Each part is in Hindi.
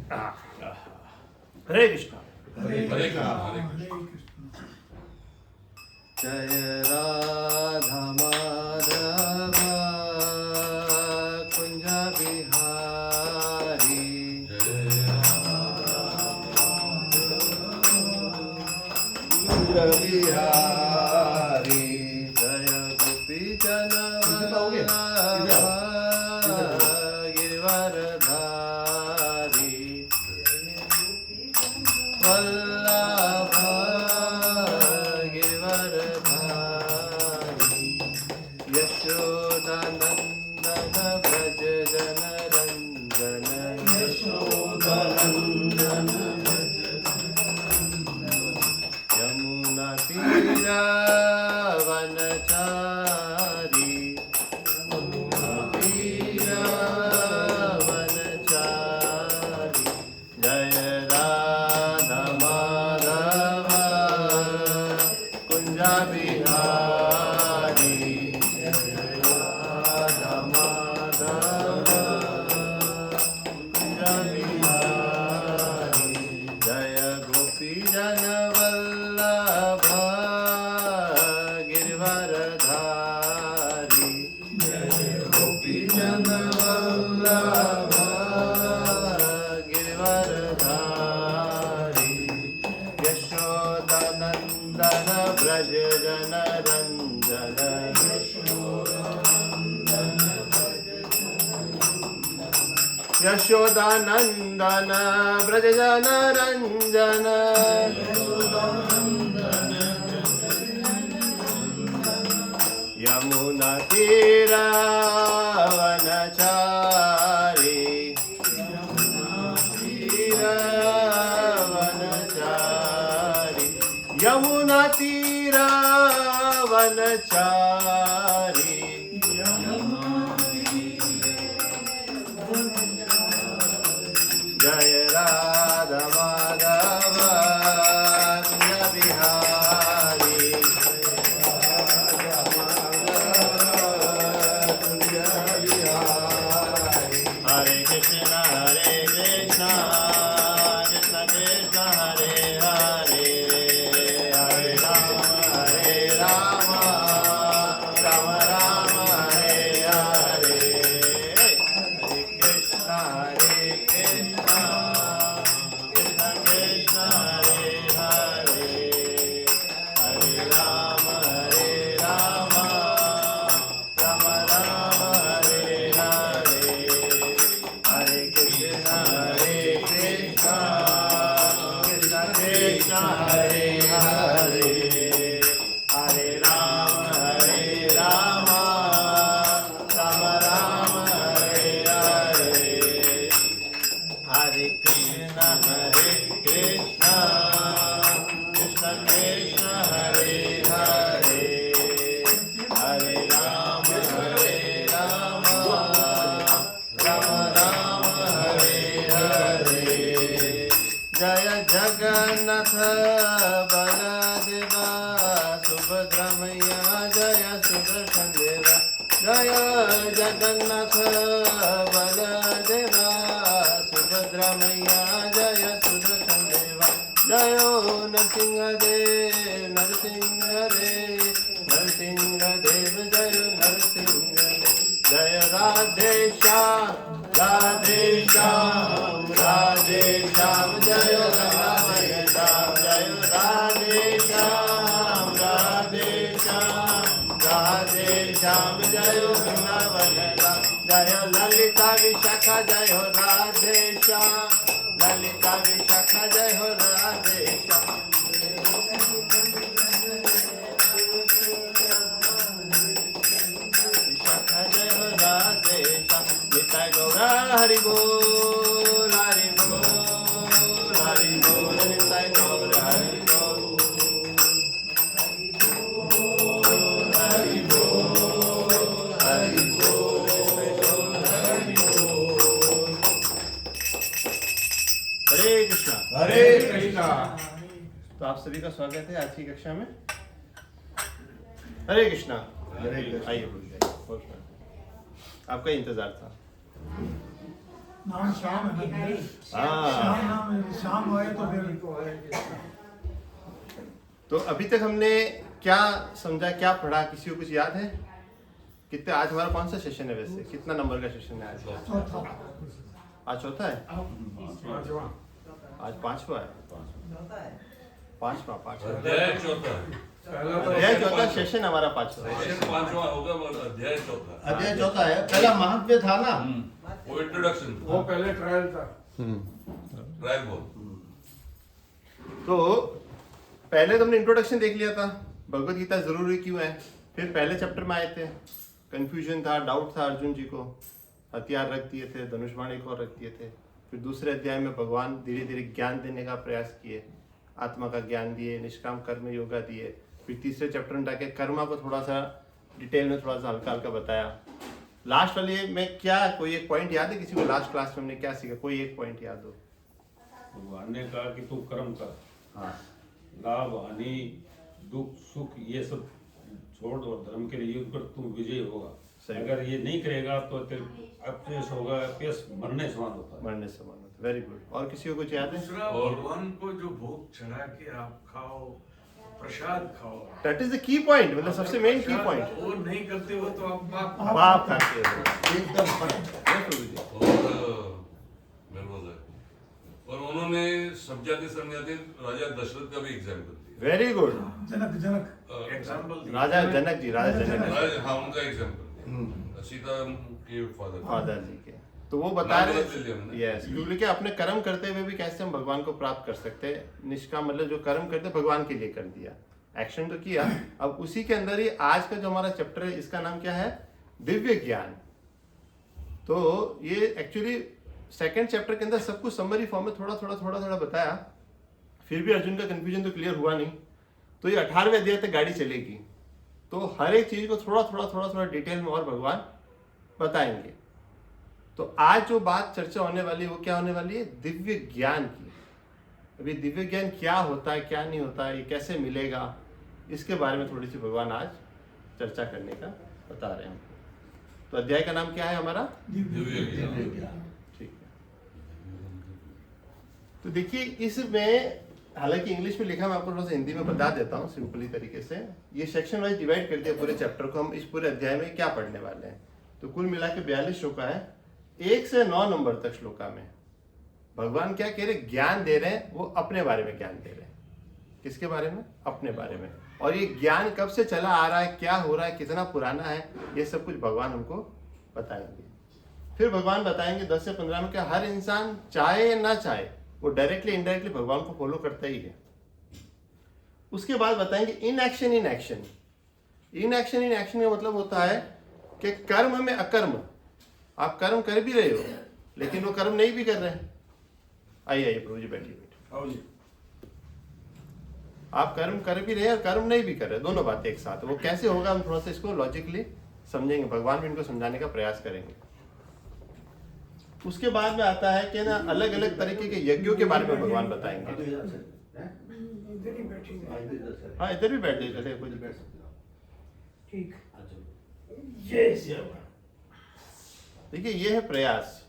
हरे कृष्णा हरे कृष्णा हरे जय राधा माधव कुंज बिहारी कुंज बिहारी जय गोपी जन गिरवरधारी वल्लभ गिरवरधारी यशोदानंदन व्रज जन रंजन यशोदानंदन यमुना तीरा वनचारी यमुना तीरा वनचारी जय राधा माधव कुंज बिहारी जय राधा माधव कुंज बिहारी जय गोपी जन वल्लभ गिरवरधारी जय गोपी जन वल्लभ गिरवरधारी यशोदानंदन व्रज जन रंजन यशोदानंदन व्रज जन रंजन यमुना तीरा वनचारी वनचारी यमुना तीरा वनचारी जय राधा माधव कुंज बिहारी कुंज बिहारी हरे कृष्ण कृष्ण कृष्ण हरे हरे हरे राम राम राम हरे हरे हरे कृष्ण कृष्ण कृष्ण हरे हरे हरे राम राम राम हरे हरे हरे कृष्ण कृष्ण कृष्ण हरे हरे हरे राम राम राम हरे हरे हरे कृष्ण कृष्ण कृष्ण हरे हरे हरे राम राम हरे हरे जय जगन्नाथ बलदेवा सुभद्रमैया जय सुदर्शन देवा जय जगन्नाथ बलदेवा सुभद्रमैया जय सुदर्शन देवा जय नरसिंह देव नरसिंह देव जय नरसिंह देव जय राधे श्याम राधे श्याम जय रामय श्याम जय राधे श्याम राधे श्याम जय वृंदावन धाम जय ललिता विशाखा जय हो राधे श्याम ललिता विशाखा जय हो राधे श्याम विशाखा जय हो राधे श्याम निताय गौरा हरि बोल हरि बोल निताय गौर हरि बोल हरि बोल हरि बोल हरि बोल हरे कृष्णा हरे कृष्णा। तो आप सभी का स्वागत है आज की कक्षा में। हरे कृष्णा। हरे कृष्णा। आइए आपका इंतजार था। नाम श्याम है ना, हाँ। श्याम नाम है, श्याम आए तो फिर तो अभी तक हमने क्या समझा, क्या पढ़ा, किसी को कुछ याद है? कितने आज हमारा कौन सा सेशन है वैसे, कितना नंबर का सेशन है आज? चौथा आज चौथा है, आज पांचवा है, पांचवा अध्याय चौथा अध्याय चौथा सेशन हमारा पांचवा है। सेशन पांचवा होगा मगर अध्याय चौथा अध्याय चौथा है, पहला महात्म्य था ना। वो इंट्रोडक्शन वो पहले ट्रायल था। ट्रायल बोल तो पहले तो हमने इंट्रोडक्शन देख लिया था, भगवत गीता जरूरी क्यों है। फिर पहले चैप्टर में आए थे, कंफ्यूजन था, डाउट था अर्जुन जी को, हथियार रख दिए थे, धनुष बाण एक और रख दिए थे। फिर दूसरे अध्याय में भगवान धीरे धीरे ज्ञान देने का प्रयास किए, आत्मा का ज्ञान दिए, निष्काम कर्म योगा दिए। फिर तीसरे चैप्टर में जाके कर्मा को थोड़ा सा डिटेल में थोड़ा सा हल्का हल्का बताया। लास्ट वाले में क्या, कोई एक पॉइंट याद है किसी को? लास्ट क्लास में हमने क्या सीखा, कोई एक पॉइंट याद हो? भगवान ने कहा कि तू कर्म कर, हाँ, लाभ हानि दुख सुख ये सब छोड़ और धर्म के लिए युद्ध कर, तू विजय होगा। सही। अगर ये नहीं करेगा तो तेरे अपयश होगा, अपयश मरने समान होता है। मरने से मन होता। Very good. और किसी को कुछ याद है? दूसरा, और- भगवान को जो भोग चढ़ा के आप खाओ, प्रसाद खाओ, that is the key point, मतलब सबसे मेन की प्रसाद पॉइंट। वो नहीं करते हो तो आप पाप बाप खाते हो एकदम फर्क। ये प्रभु जी। और बिल्कुल है। और उन्होंने सब जाति संजाति राजा दशरथ का भी एग्जाम्पल दिया। Very good. Janak Janak example राजा जनक जी, राजा जनक जी, राजा हाँ उनका एग्जाम्पल दिया, सीता के फादर फादर जी के। तो वो बता नाम रहे बदल लिया हमने। यस, क्योंकि अपने कर्म करते हुए भी कैसे हम भगवान को प्राप्त कर सकते हैं। निष्काम मतलब जो कर्म करते भगवान के लिए कर दिया, एक्शन तो किया। अब उसी के अंदर ही आज का जो हमारा चैप्टर है, इसका नाम क्या है? दिव्य ज्ञान। तो ये एक्चुअली सेकंड चैप्टर के अंदर सब कुछ समरी फॉर्म में थोड़ा थोड़ा बताया, फिर भी अर्जुन का कंफ्यूजन तो क्लियर हुआ नहीं। तो ये 18वें अध्याय तक गाड़ी चलेगी, तो हर एक चीज को थोड़ा थोड़ा डिटेल में और भगवान बताएंगे। तो आज जो बात चर्चा होने वाली है वो क्या होने वाली है? दिव्य ज्ञान की। अभी दिव्य ज्ञान क्या होता है, क्या नहीं होता है, ये कैसे मिलेगा, इसके बारे में थोड़ी सी भगवान आज चर्चा करने का बता रहे हैं। तो अध्याय का नाम क्या है हमारा? दिव्य ज्ञान। ठीक है। तो देखिए इसमें, हालांकि इंग्लिश में लिखा, मैं आपको थोड़ा सा हिंदी में बता देता हूँ सिंपली तरीके से। ये सेक्शन वाइज डिवाइड कर दिया पूरे चैप्टर को। हम इस पूरे अध्याय में क्या पढ़ने वाले हैं। तो कुल मिला के 42 श्लोका है, 1 से 9 नंबर तक श्लोका में भगवान क्या कह रहे? ज्ञान दे रहे हैं। वो अपने बारे में ज्ञान दे रहे हैं। किसके बारे में? अपने बारे में। और ये ज्ञान कब से चला आ रहा है, क्या हो रहा है, कितना पुराना है, ये सब कुछ भगवान हमको बताएंगे। फिर भगवान बताएंगे 10 से 15 में कि हर इंसान चाहे या ना चाहे वो डायरेक्टली इनडायरेक्टली भगवान को फॉलो करता ही है। उसके बाद बताएंगे in action in action. In action in action का मतलब होता है कि कर्म में अकर्म। आप कर्म कर भी रहे हो लेकिन वो कर्म नहीं भी कर रहे हैं। आइए प्रभु जी, बैठिए। आप कर्म कर भी रहे हैं और कर्म नहीं भी कर रहे, दोनों बातें एक साथ। वो कैसे होगा, हम थोड़ा सा इसको लॉजिकली समझेंगे। भगवान भी इनको समझाने का प्रयास करेंगे। उसके बाद में आता है कि ना अलग अलग तरीके के यज्ञों के बारे में भगवान बताएंगे। हाँ, इधर भी बैठ जाइए, चलिए कोई दिक्कत नहीं। ठीक। देखिए ये है प्रयास।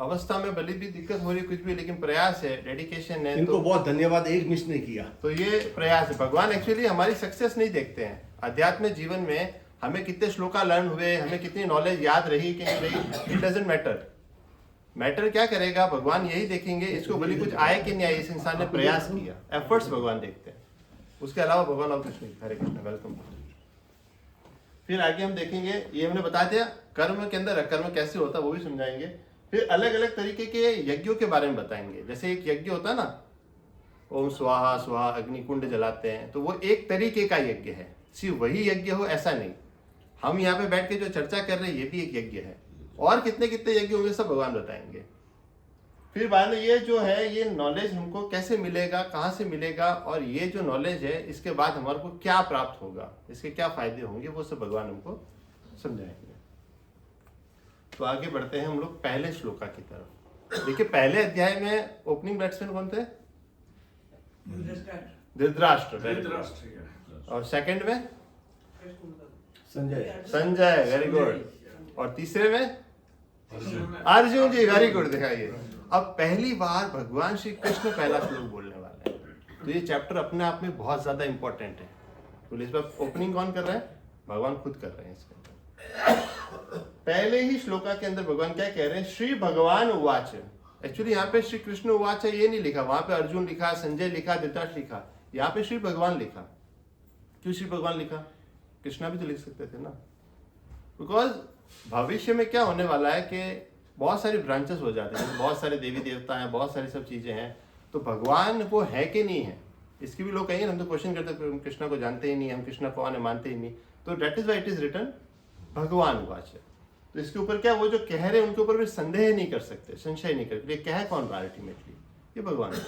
अवस्था में भले भी दिक्कत हो रही कुछ भी, लेकिन प्रयास है, डेडिकेशन है। इनको बहुत धन्यवाद, एक मिस ने किया। तो ये प्रयास है। भगवान एक्चुअली हमारी सक्सेस नहीं देखते हैं। अध्यात्म जीवन में हमें कितने श्लोका लर्न हुए, हमें कितनी नॉलेज याद रही कि नहीं रही, इट डजंट मैटर। मैटर क्या करेगा, भगवान यही देखेंगे इसको भले कुछ आए कि नहीं आए, इस इंसान ने प्रयास किया। एफर्ट्स भगवान देखते हैं, उसके अलावा भगवान और कुछ नहीं। हरे कृष्ण, वेलकम। फिर आगे हम देखेंगे, ये हमने बता दिया कर्म के अंदर अकर्म कैसे होता है वो भी समझाएंगे। फिर अलग अलग तरीके के यज्ञों के बारे में बताएंगे। जैसे एक यज्ञ होता है ना, ओम स्वाहा स्वाहा, अग्निकुंड जलाते हैं, तो वो एक तरीके का यज्ञ है। सिर्फ वही यज्ञ हो ऐसा नहीं। हम यहाँ पे बैठ के जो चर्चा कर रहे हैं ये भी एक यज्ञ है। और कितने कितने यज्ञ होंगे सब भगवान बताएंगे। फिर बाद में ये जो है, ये नॉलेज हमको कैसे मिलेगा, कहाँ से मिलेगा, और ये जो नॉलेज है इसके बाद हमारे को क्या प्राप्त होगा, इसके क्या फायदे होंगे, वो सब भगवान हमको समझाएंगे। तो आगे बढ़ते हैं हम लोग पहले श्लोका की तरफ। देखिए पहले अध्याय में ओपनिंग बैट्समैन कौन थे? धृतराष्ट्र। और सेकंड में संजय। Sanjay, very good. और तीसरे में अर्जुन जी वेरी गुड, दिखाइए। अब पहली बार भगवान श्री कृष्ण पहला श्लोक बोलने वाले हैं, तो ये चैप्टर अपने आप में बहुत ज्यादा इंपॉर्टेंट है। तो इस बार ओपनिंग कौन कर रहा है? भगवान खुद कर रहे हैं इसके अंदर। पहले ही श्लोका के अंदर भगवान क्या कह रहे हैं? श्री भगवान उवाच। एक्चुअली यहाँ पे श्री कृष्ण उवाच ये नहीं लिखा, वहां पे अर्जुन लिखा, संजय लिखा, धृतराष्ट्र लिखा, यहाँ पे श्री भगवान लिखा। क्यों श्री भगवान लिखा? कृष्णा भी तो लिख सकते थे ना, बिकॉज भविष्य में क्या होने वाला है कि बहुत सारी ब्रांचेस हो जाते हैं, बहुत सारे देवी देवता हैं, बहुत सारी सब चीजें हैं, तो भगवान वो है कि नहीं है, इसकी भी लोग कहेंगे हम तो क्वेश्चन करते हैं, हम कृष्णा को जानते ही नहीं, हम कृष्णा कौन है मानते ही नहीं, तो that is why it is written भगवान उवाच। तो इसके ऊपर क्या वो जो कह रहे हैं उनके ऊपर भी संदेह नहीं कर सकते, संशय नहीं कर सकते, कह कौन रहा है अल्टीमेटली? ये भगवान है।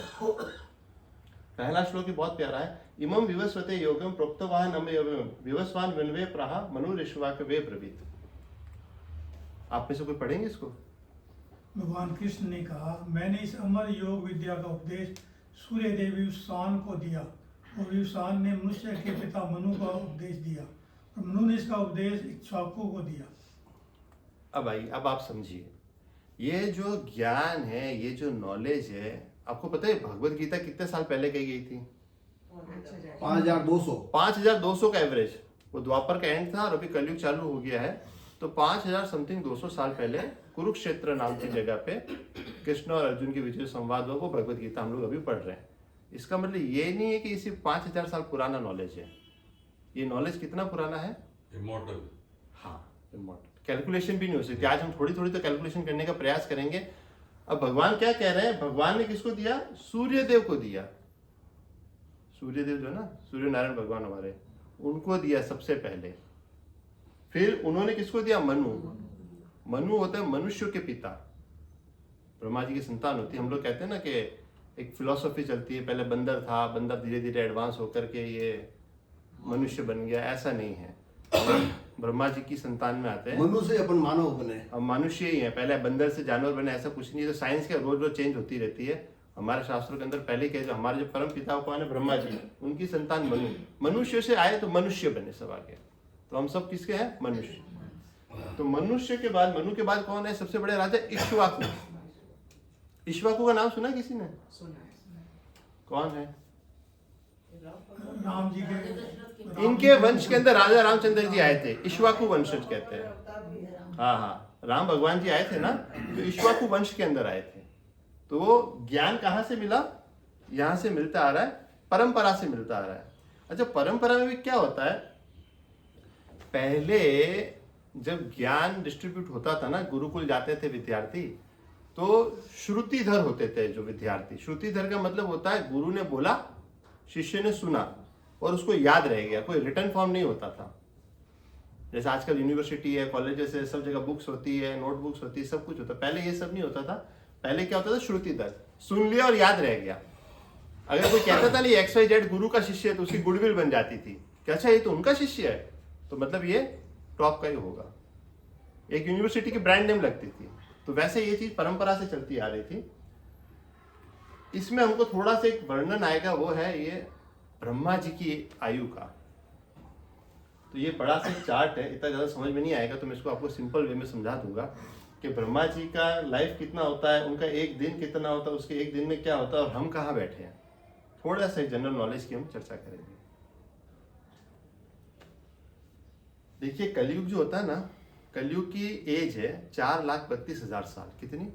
पहला श्लोक बहुत प्यारा है। इमं विवस्वते योगम प्रोक्तवान अमयोगम विवस्वान विनवे प्राह मनुरिश्वाक वे ब्रवीत। आप में से कोई पढ़ेंगे इसको? भगवान कृष्ण ने कहा, मैंने इस अमर योग विद्या का उपदेश सूर्य देव विवस्वान को दिया और विवस्वान ने मनुष्य के पिता मनु का उपदेश दिया और मनु ने इसका उपदेश इक्ष्वाकु को दिया। अब आइए, अब आप समझिए, ये जो ज्ञान है, ये जो नॉलेज है, आपको पता है भगवत गीता कितने साल पहले कही गई थी? 5200। 5200 का एवरेज। वो द्वापर का एंड था और अभी कलयुग चालू हो गया है, तो 5000 समथिंग 200 साल पहले कुरुक्षेत्र नाम की जगह पे कृष्ण और अर्जुन के बीच जो संवाद हुआ वो भगवत गीता हम लोग अभी पढ़ रहे हैं। इसका मतलब ये नहीं है कि इसी 5000 साल पुराना नॉलेज है। ये नॉलेज कितना पुराना है? इमॉर्टल। हाँ, इमॉर्टल। कैलकुलेशन भी नहीं हो सकती। आज हम थोड़ी थोड़ी तो कैलकुलेशन करने का प्रयास करेंगे। अब भगवान क्या कह रहे हैं? भगवान ने किसको दिया? सूर्य देव को दिया। सूर्य देव जो है ना, सूर्य नारायण भगवान हमारे, उनको दिया सबसे पहले। फिर उन्होंने किसको दिया? मनु। मनु होता है मनुष्य के पिता, ब्रह्मा जी की संतान होती है। हम लोग कहते हैं ना कि एक फिलॉसफी चलती है, पहले बंदर था, बंदर धीरे धीरे एडवांस होकर के ये मनुष्य बन गया। ऐसा नहीं है, ब्रह्मा जी की संतान में आते हैं। मनु से अपन मानव बने, हम मनुष्य ही हैं, पहले बंदर से जानवर बने, ऐसा कुछ नहीं है। तो साइंस के रोज रोज चेंज होती रहती है। हमारे शास्त्रों के अंदर पहले कहे जो हमारे जो परम पिता कौन है? ब्रह्मा जी, उनकी संतान मनु। मनुष्य से आए तो मनुष्य बने सब आगे। तो हम सब किसके हैं? मनुष्य। तो मनुष्य के बाद, मनु के बाद कौन है सबसे बड़े राजा? इक्ष्वाकु। इक्ष्वाकु का नाम सुना किसी ने? कौन है? राम जी के, इनके वंश के अंदर राजा रामचंद्र जी आए थे, इक्ष्वाकु वंशज कहते हैं। हाँ हाँ, राम भगवान जी आए थे ना, तो इक्ष्वाकु वंश के अंदर आए थे। तो वो ज्ञान कहाँ से मिला? यहाँ से मिलता आ रहा है, परंपरा से मिलता आ रहा है। अच्छा, परंपरा में भी क्या होता है? पहले जब ज्ञान डिस्ट्रीब्यूट होता था ना, गुरुकुल जाते थे विद्यार्थी, तो श्रुतिधर होते थे जो विद्यार्थी। श्रुतिधर का मतलब होता है गुरु ने बोला, शिष्य ने सुना और उसको याद रह गया। कोई रिटर्न फॉर्म नहीं होता था। जैसे आजकल यूनिवर्सिटी है, कॉलेजेस है, सब जगह बुक्स होती है, नोटबुक्स होती है, सब कुछ होता है। पहले ये सब नहीं होता था। पहले क्या होता था? श्रुतिधर, सुन लिया और याद रह गया। अगर कोई कहता था नहीं XYZ गुरु का शिष्य है, तो उसकी गुडविल बन जाती थी कि अच्छा ये तो उनका शिष्य है, तो मतलब ये टॉप का ही होगा। एक यूनिवर्सिटी की ब्रांड नेम लगती थी। तो वैसे ये चीज परंपरा से चलती आ रही थी। इसमें हमको थोड़ा सा एक वर्णन आएगा, वो है ये ब्रह्मा जी की आयु का। तो ये बड़ा सा चार्ट है, इतना ज्यादा समझ में नहीं आएगा, तो मैं इसको आपको सिंपल वे में समझा दूंगा कि ब्रह्मा जी का लाइफ कितना होता है, उनका एक दिन कितना होता है, उसके एक दिन में क्या होता है, और हम कहाँ बैठे हैं। थोड़ा सा जनरल नॉलेज की हम चर्चा करेंगे। देखिए, कलयुग जो होता है ना, कलयुग की एज है 4,32,000 साल। कितनी?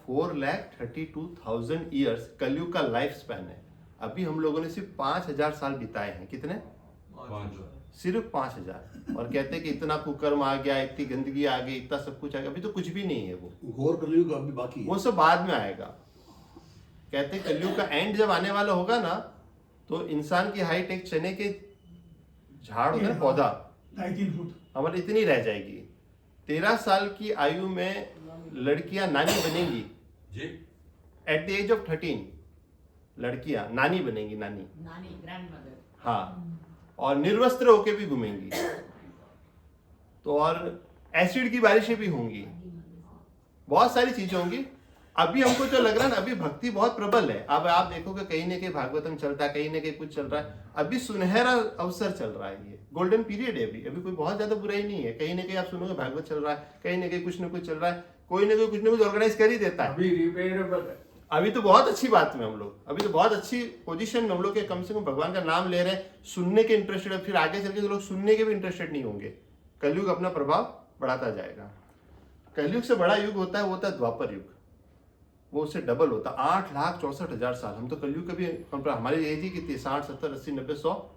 4,32,000 ईयर्स कलयुग का लाइफ स्पैन है। अभी हम लोगों ने सिर्फ 5,000 साल बिताए हैं। कितने? 5। सिर्फ 5,000। और कहते हैं कि इतना कुकर्म आ गया, इतनी गंदगी आ गई, इतना सब कुछ आ गया। अभी तो कुछ भी नहीं है। वो घोर कलयुग अभी बाकी है। वो सब बाद में आएगा। कहते हैं कलयुग का एंड जब आने वाला होगा ना, तो इंसान की हाइट एक चने के झाड़ होता है, पौधा 2.5-3 फुट हमारी इतनी रह जाएगी। 13 साल की आयु में लड़कियां नानी बनेंगी जी। एट द एज ऑफ 13 लड़कियां नानी बनेंगी। नानी ग्रैंडमदर। हाँ, और निर्वस्त्र होके भी घूमेंगी। तो और एसिड की बारिशें भी होंगी, बहुत सारी चीजें होंगी। अभी हमको जो लग रहा है ना, अभी भक्ति बहुत प्रबल है। अब आप देखोगे कहीं ना कहीं भागवतम चलता है, कहीं ना कहीं कुछ चल रहा है। अभी सुनहरा अवसर चल रहा है, ये गोल्डन पीरियड है। अभी कोई बहुत ज्यादा बुराई नहीं है। कहीं ना कहीं आप सुनोगे भागवत चल रहा है, कहीं ना कहीं कुछ ना कुछ चल रहा है, कोई ना कोई कुछ ना कुछ ऑर्गेनाइज कर ही देता है। अभी रिपेयरेबल है। अभी तो बहुत अच्छी बात में हम लोग, अभी तो बहुत अच्छी पोजीशन में हम लोग के, कम से कम भगवान का नाम ले रहे हैं, सुनने के इंटरेस्टेड है। फिर आगे चल के तो लोग सुनने के भी इंटरेस्टेड नहीं होंगे। कलयुग अपना प्रभाव बढ़ाता जाएगा। कलयुग से बड़ा युग होता है, वो होता है द्वापर युग। वो उससे डबल होता है, 8,64,000 साल। हम तो कलयुग कभी, हमारी एज ही कितनी, 60, 70, 80, 90, 100,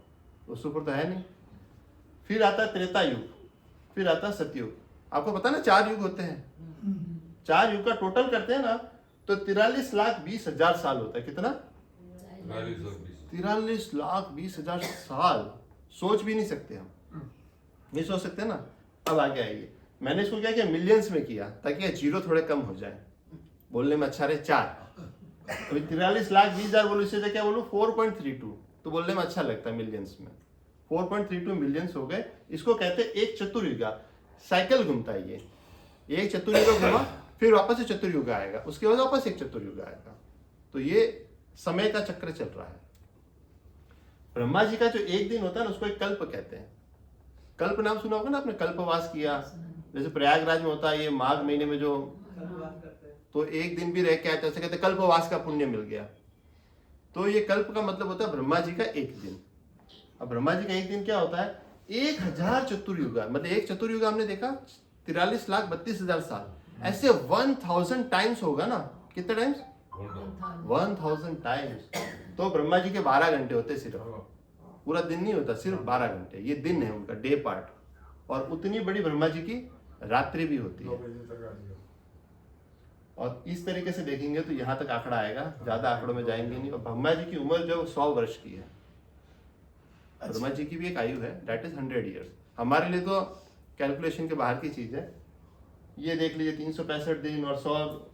उसके ऊपर तो है नहीं। फिर आता है त्रेता युग, फिर आता है सतयुग। आपको पता ना 4 युग होते हैं। 4 युग का टोटल करते हैं ना तो 43,20,000 साल होता है। कितना? 43,20,000 साल। सोच भी नहीं सकते हम, नहीं सोच सकते ना। अब आगे आइए, मैंने इसको क्या किया, मिलियंस में किया ताकि जीरो थोड़े कम हो जाए, बोलने में अच्छा रहे। 4 अभी 43,20,000 बोलो, इससे क्या बोलूँ 4.32, तो बोलने में अच्छा लगता है मिलियंस में। 4.32 मिलियंस हो गए। इसको कहते हैं एक चतुर्युगा। साइकिल घूमता है ये, एक चतुर्युग घुमा, फिर वापस से चतुर्युग आएगा, उसके बाद वापस एक चतुर्युग आएगा। तो ये समय का चक्र चल रहा है। ब्रह्मा जी का जो एक दिन होता है ना, उसको एक कल्प कहते हैं। कल्प नाम सुना होगा ना आपने, कल्पवास किया। जैसे प्रयागराज में होता है ये माघ महीने में जो, तो एक दिन भी रह के आए तो ऐसे कहते कल्पवास का पुण्य मिल गया। तो ये कल्प का मतलब होता है ब्रह्मा जी का एक दिन। अब ब्रह्मा जी का एक दिन क्या होता है, 1,000 चतुर्युगा। मतलब एक चतुर्युगा हमने देखा 43,32,000 साल, ऐसे 1,000 टाइम्स होगा ना। कितने टाइम्स? 1,000 टाइम्स। तो ब्रह्मा जी के 12 घंटे होते, सिर्फ पूरा दिन नहीं होता, सिर्फ 12 घंटे। ये दिन है उनका, डे पार्ट। और उतनी बड़ी ब्रह्मा जी की रात्रि भी होती है। और इस तरीके से देखेंगे तो यहाँ तक आंकड़ा आएगा, ज्यादा आंकड़ों में जाएंगे नहीं। और ब्रह्मा जी की उम्र जो 100 वर्ष की है। ब्रह्मा जी की भी एक आयु है, दैट इज 100 ईयर्स। हमारे लिए तो कैलकुलेशन के बाहर की चीज है। ये देख लीजिए 365 दिन और 100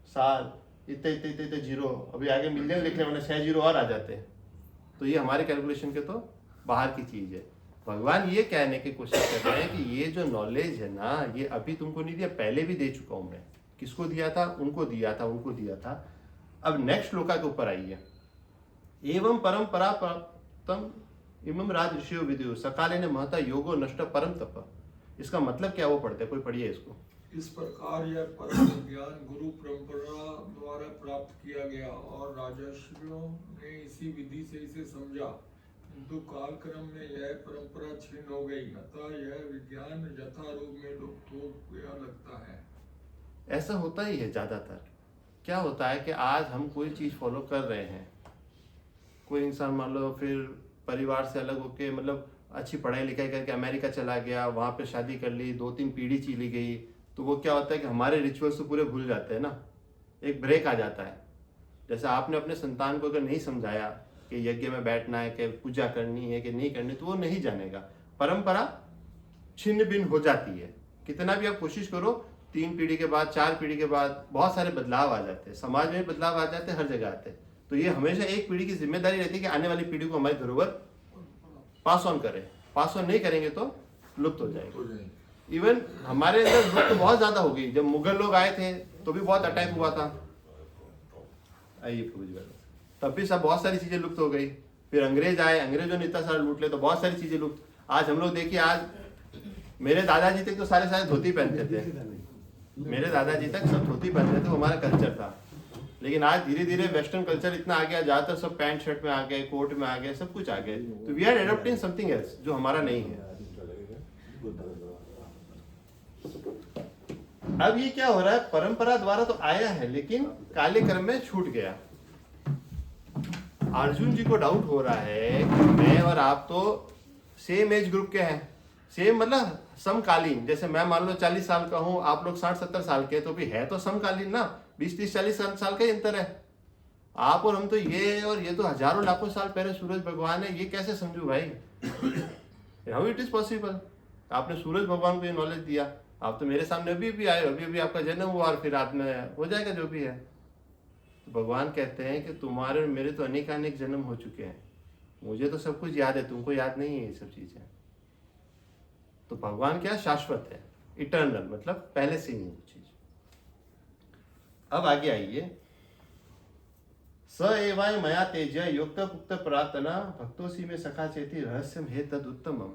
साल, इतने इतने इतने इतने जीरो। अभी आगे मिलियन लिख रहे, 6 जीरो और आ जाते हैं। तो ये हमारे कैलकुलेशन के तो बाहर की चीज है। भगवान ये कहने की कोशिश कर रहे हैं कि ये जो नॉलेज है ना, ये अभी तुमको नहीं दिया, पहले भी दे चुका हूं मैं। किसको दिया था? उनको दिया था, उनको दिया था। अब नेक्स्ट श्लोका के ऊपर आइए। एवं परंपरा तम इमम राज ऋषियो विदु सकाले ने महता योगो नष्ट परम तप। इसका मतलब क्या, वो पढ़ते, कोई पढ़िए इसको। इस प्रकार यह परम ज्ञान गुरु परंपरा द्वारा प्राप्त किया गया और राजर्षियों ने इसी विधि से इसे समझा, किंतु कालक्रम में यह परंपरा छीन हो गई, अतः यह विज्ञान यथारूप में लुप्त हो गया लगता है। ऐसा होता ही है ज्यादातर। क्या होता है कि आज हम कोई चीज फॉलो कर रहे हैं, कोई इंसान मान लो फिर परिवार से अलग होके, मतलब अच्छी पढ़ाई लिखाई करके अमेरिका चला गया, वहां पे शादी कर ली, 2-3 पीढ़ी चली गई, तो वो क्या होता है कि हमारे रिचुअल्स तो पूरे भूल जाते हैं ना। एक ब्रेक आ जाता है। जैसे आपने अपने संतान को अगर नहीं समझाया कि यज्ञ में बैठना है, कि पूजा करनी है कि नहीं करनी, तो वो नहीं जानेगा। परंपरा छिन्न भिन्न हो जाती है। कितना भी आप कोशिश करो, 3 पीढ़ी के बाद, 4 पीढ़ी के बाद बहुत सारे बदलाव आ जाते हैं। समाज में बदलाव आ जाते हैं, हर जगह आते हैं। तो ये हमेशा एक पीढ़ी की जिम्मेदारी रहती है कि आने वाली पीढ़ी को हमारी धरोहर पास ऑन करें। पास ऑन नहीं करेंगे तो लुप्त हो जाएगी। इवन हमारे अंदर लुप्त तो बहुत ज्यादा हो गई। जब मुगल लोग आए थे तो भी बहुत अटैक हुआ था, आइए प्रभु जी, तब भी सब बहुत सारी चीजें लुप्त हो गई। फिर अंग्रेज आए, अंग्रेजों ने इतना सारा लूट लिया तो बहुत सारी चीजें लुप्त। आज हम लोग देखिए, आज मेरे दादाजी तक तो सारे धोती पहनते थे। मेरे दादाजी तक सब धोती पहनते थे, वो हमारा कल्चर था। लेकिन आज धीरे धीरे वेस्टर्न कल्चर इतना आ गया, ज्यादातर सब पैंट शर्ट में आ गए, कोट में आ गए, सब कुछ आ गए। तो we are adopting something else जो हमारा नहीं है। अब ये क्या हो रहा है, परंपरा द्वारा तो आया है लेकिन काले क्रम में छूट गया। अर्जुन जी को डाउट हो रहा है कि मैं और आप तो सेम एज ग्रुप के हैं, सेम मतलब समकालीन। जैसे मैं मान लो 40 साल का हूं, आप लोग 60-70 साल के, तो भी है तो समकालीन ना, 20-30-40 साल का ही अंतर है। आप और हम तो ये, और ये तो हजारों लाखों साल पहले सूरज भगवान है, ये कैसे समझू भाई? How it is possible? आपने सूरज भगवान को ये नॉलेज दिया, आप तो मेरे सामने अभी भी आए, अभी आपका जन्म हुआ और फिर आप में हो जाएगा जो भी है। तो भगवान कहते हैं कि तुम्हारे और मेरे तो अनेक जन्म हो चुके हैं, मुझे तो सब कुछ याद है, तुमको याद नहीं है ये सब चीजें। तो भगवान क्या शाश्वत है, इटर्नल, मतलब पहले से ही है वो चीज। अब आगे आइए, स एवाय मया तेज युक्त पुक्त प्रार्थना भक्तोसी में सखा चेती रहस्यम हे तद उत्तमम।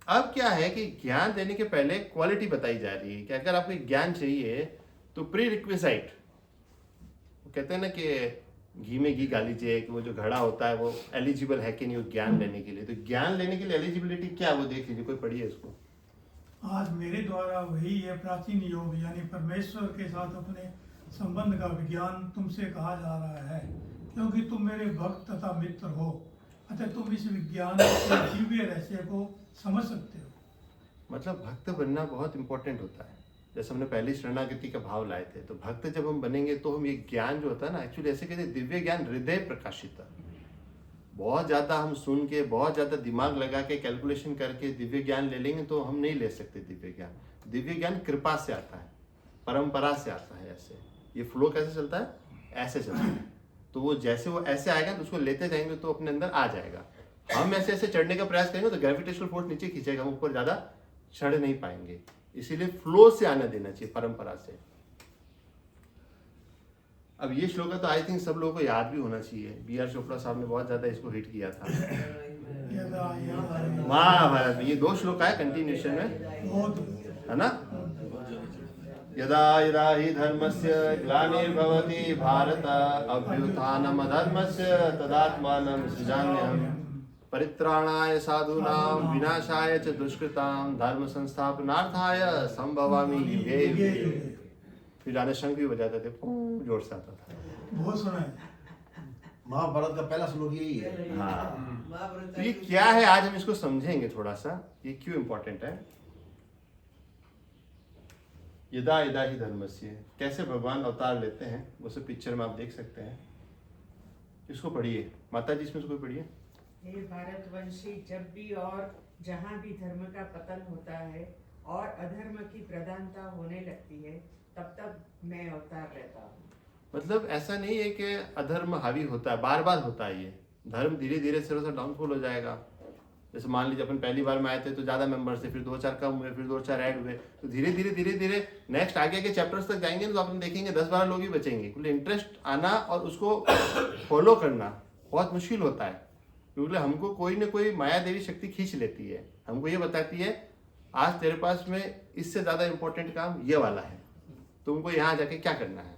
अब क्या है कि ज्ञान देने के पहले क्वालिटी बताई जा रही है कि अगर आपको ज्ञान चाहिए तो प्री रिक्विसाइट, कहते हैं ना कि घी में घी गाली चाहिए, कि वो जो घड़ा होता है वो एलिजिबल है कि नहीं उस ज्ञान लेने के लिए। तो ज्ञान लेने के लिए एलिजिबिलिटी क्या है वो देख लीजिए, कोई पढ़िए इसको। आज मेरे द्वारा वही है प्राचीन योग, यानी परमेश्वर के साथ अपने संबंध का विज्ञान तुमसे कहा जा रहा है, क्योंकि तुम मेरे भक्त तथा मित्र हो, अतः तुम इस विज्ञान के दिव्य रहस्य को समझ सकते हो। मतलब भक्त बनना बहुत इंपॉर्टेंट होता है। जैसे हमने पहली शरणागति का भाव लाए थे, तो भक्त जब हम बनेंगे तो हम ये ज्ञान जो होता है ना, एक्चुअली ऐसे कहते हैं दिव्य ज्ञान हृदय प्रकाशित। बहुत ज़्यादा हम सुन के, बहुत ज़्यादा दिमाग लगा के, कैलकुलेशन करके दिव्य ज्ञान ले लेंगे तो हम नहीं ले सकते दिव्य ज्ञान। दिव्य ज्ञान कृपा से आता है, परंपरा से आता है। ऐसे ये फ्लो कैसे चलता है, ऐसे चलता है। तो वो जैसे वो ऐसे आएगा तो उसको लेते जाएंगे तो अपने अंदर आ जाएगा। हम ऐसे ऐसे चढ़ने का प्रयास करेंगे तो ग्रेविटेशनल फोर्स नीचे खींचेगा, हम ऊपर ज़्यादा चढ़ नहीं पाएंगे। इसीलिए फ्लो से आने देना चाहिए, परंपरा से। अब ये श्लोक तो आई थिंक सब लोगों को याद भी होना चाहिए। B.R. चोपड़ा साहब ने बहुत ज्यादा इसको हिट किया था महाभारत में। ये 2 श्लोक आए कंटिन्यूशन में, है ना। यदा यदा हि धर्मस्य ग्लानिर्भवति भारत अभ्युत्थानम् अधर्मस्य तदात्मानं सृजाम्यहम् परित्राणाय साधूनां विनाशाय च दुष्कृतां धर्म संस्थापनार्थाय संभवामि युगे युगे। फिर जाने शंख भी बजाते थे, जोर से आता था। बहुत सुना है। महाभारत का पहला श्लोक यही है। हाँ, तो ये क्या है आज हम इसको समझेंगे थोड़ा सा, ये क्यों इंपॉर्टेंट है। यदा यदा ही धर्मस्य, कैसे भगवान अवतार लेते हैं वो सब पिक्चर में आप देख सकते हैं। इसको पढ़िए माता जी, इसमें इसको पढ़िए। हे भारतवंशी, जब भी और जहाँ भी धर्म का पतन होता है और अधर्म की प्रधानता होने लगती है, तब तब मैं अवतार रहता हूँ। मतलब ऐसा नहीं है कि अधर्म हावी होता है, बार बार होता है। ये धर्म धीरे धीरे थोड़ा सा डाउनफॉल हो जाएगा। जैसे मान लीजिए अपन पहली बार में आए थे तो ज़्यादा मेंबर्स थे, फिर 2-4 कम हुए, फिर 2-4 ऐड हुए, तो धीरे धीरे नेक्स्ट आगे के चैप्टर्स तक जाएंगे तो अपन देखेंगे 10-12 लोग ही बचेंगे। क्योंकि इंटरेस्ट आना और उसको फॉलो करना बहुत मुश्किल होता है, क्योंकि हमको कोई ना कोई माया देवी शक्ति खींच लेती है। हमको ये बताती है आज तेरे पास में इससे ज़्यादा इंपॉर्टेंट काम ये वाला है, तुमको यहाँ जाके क्या करना है,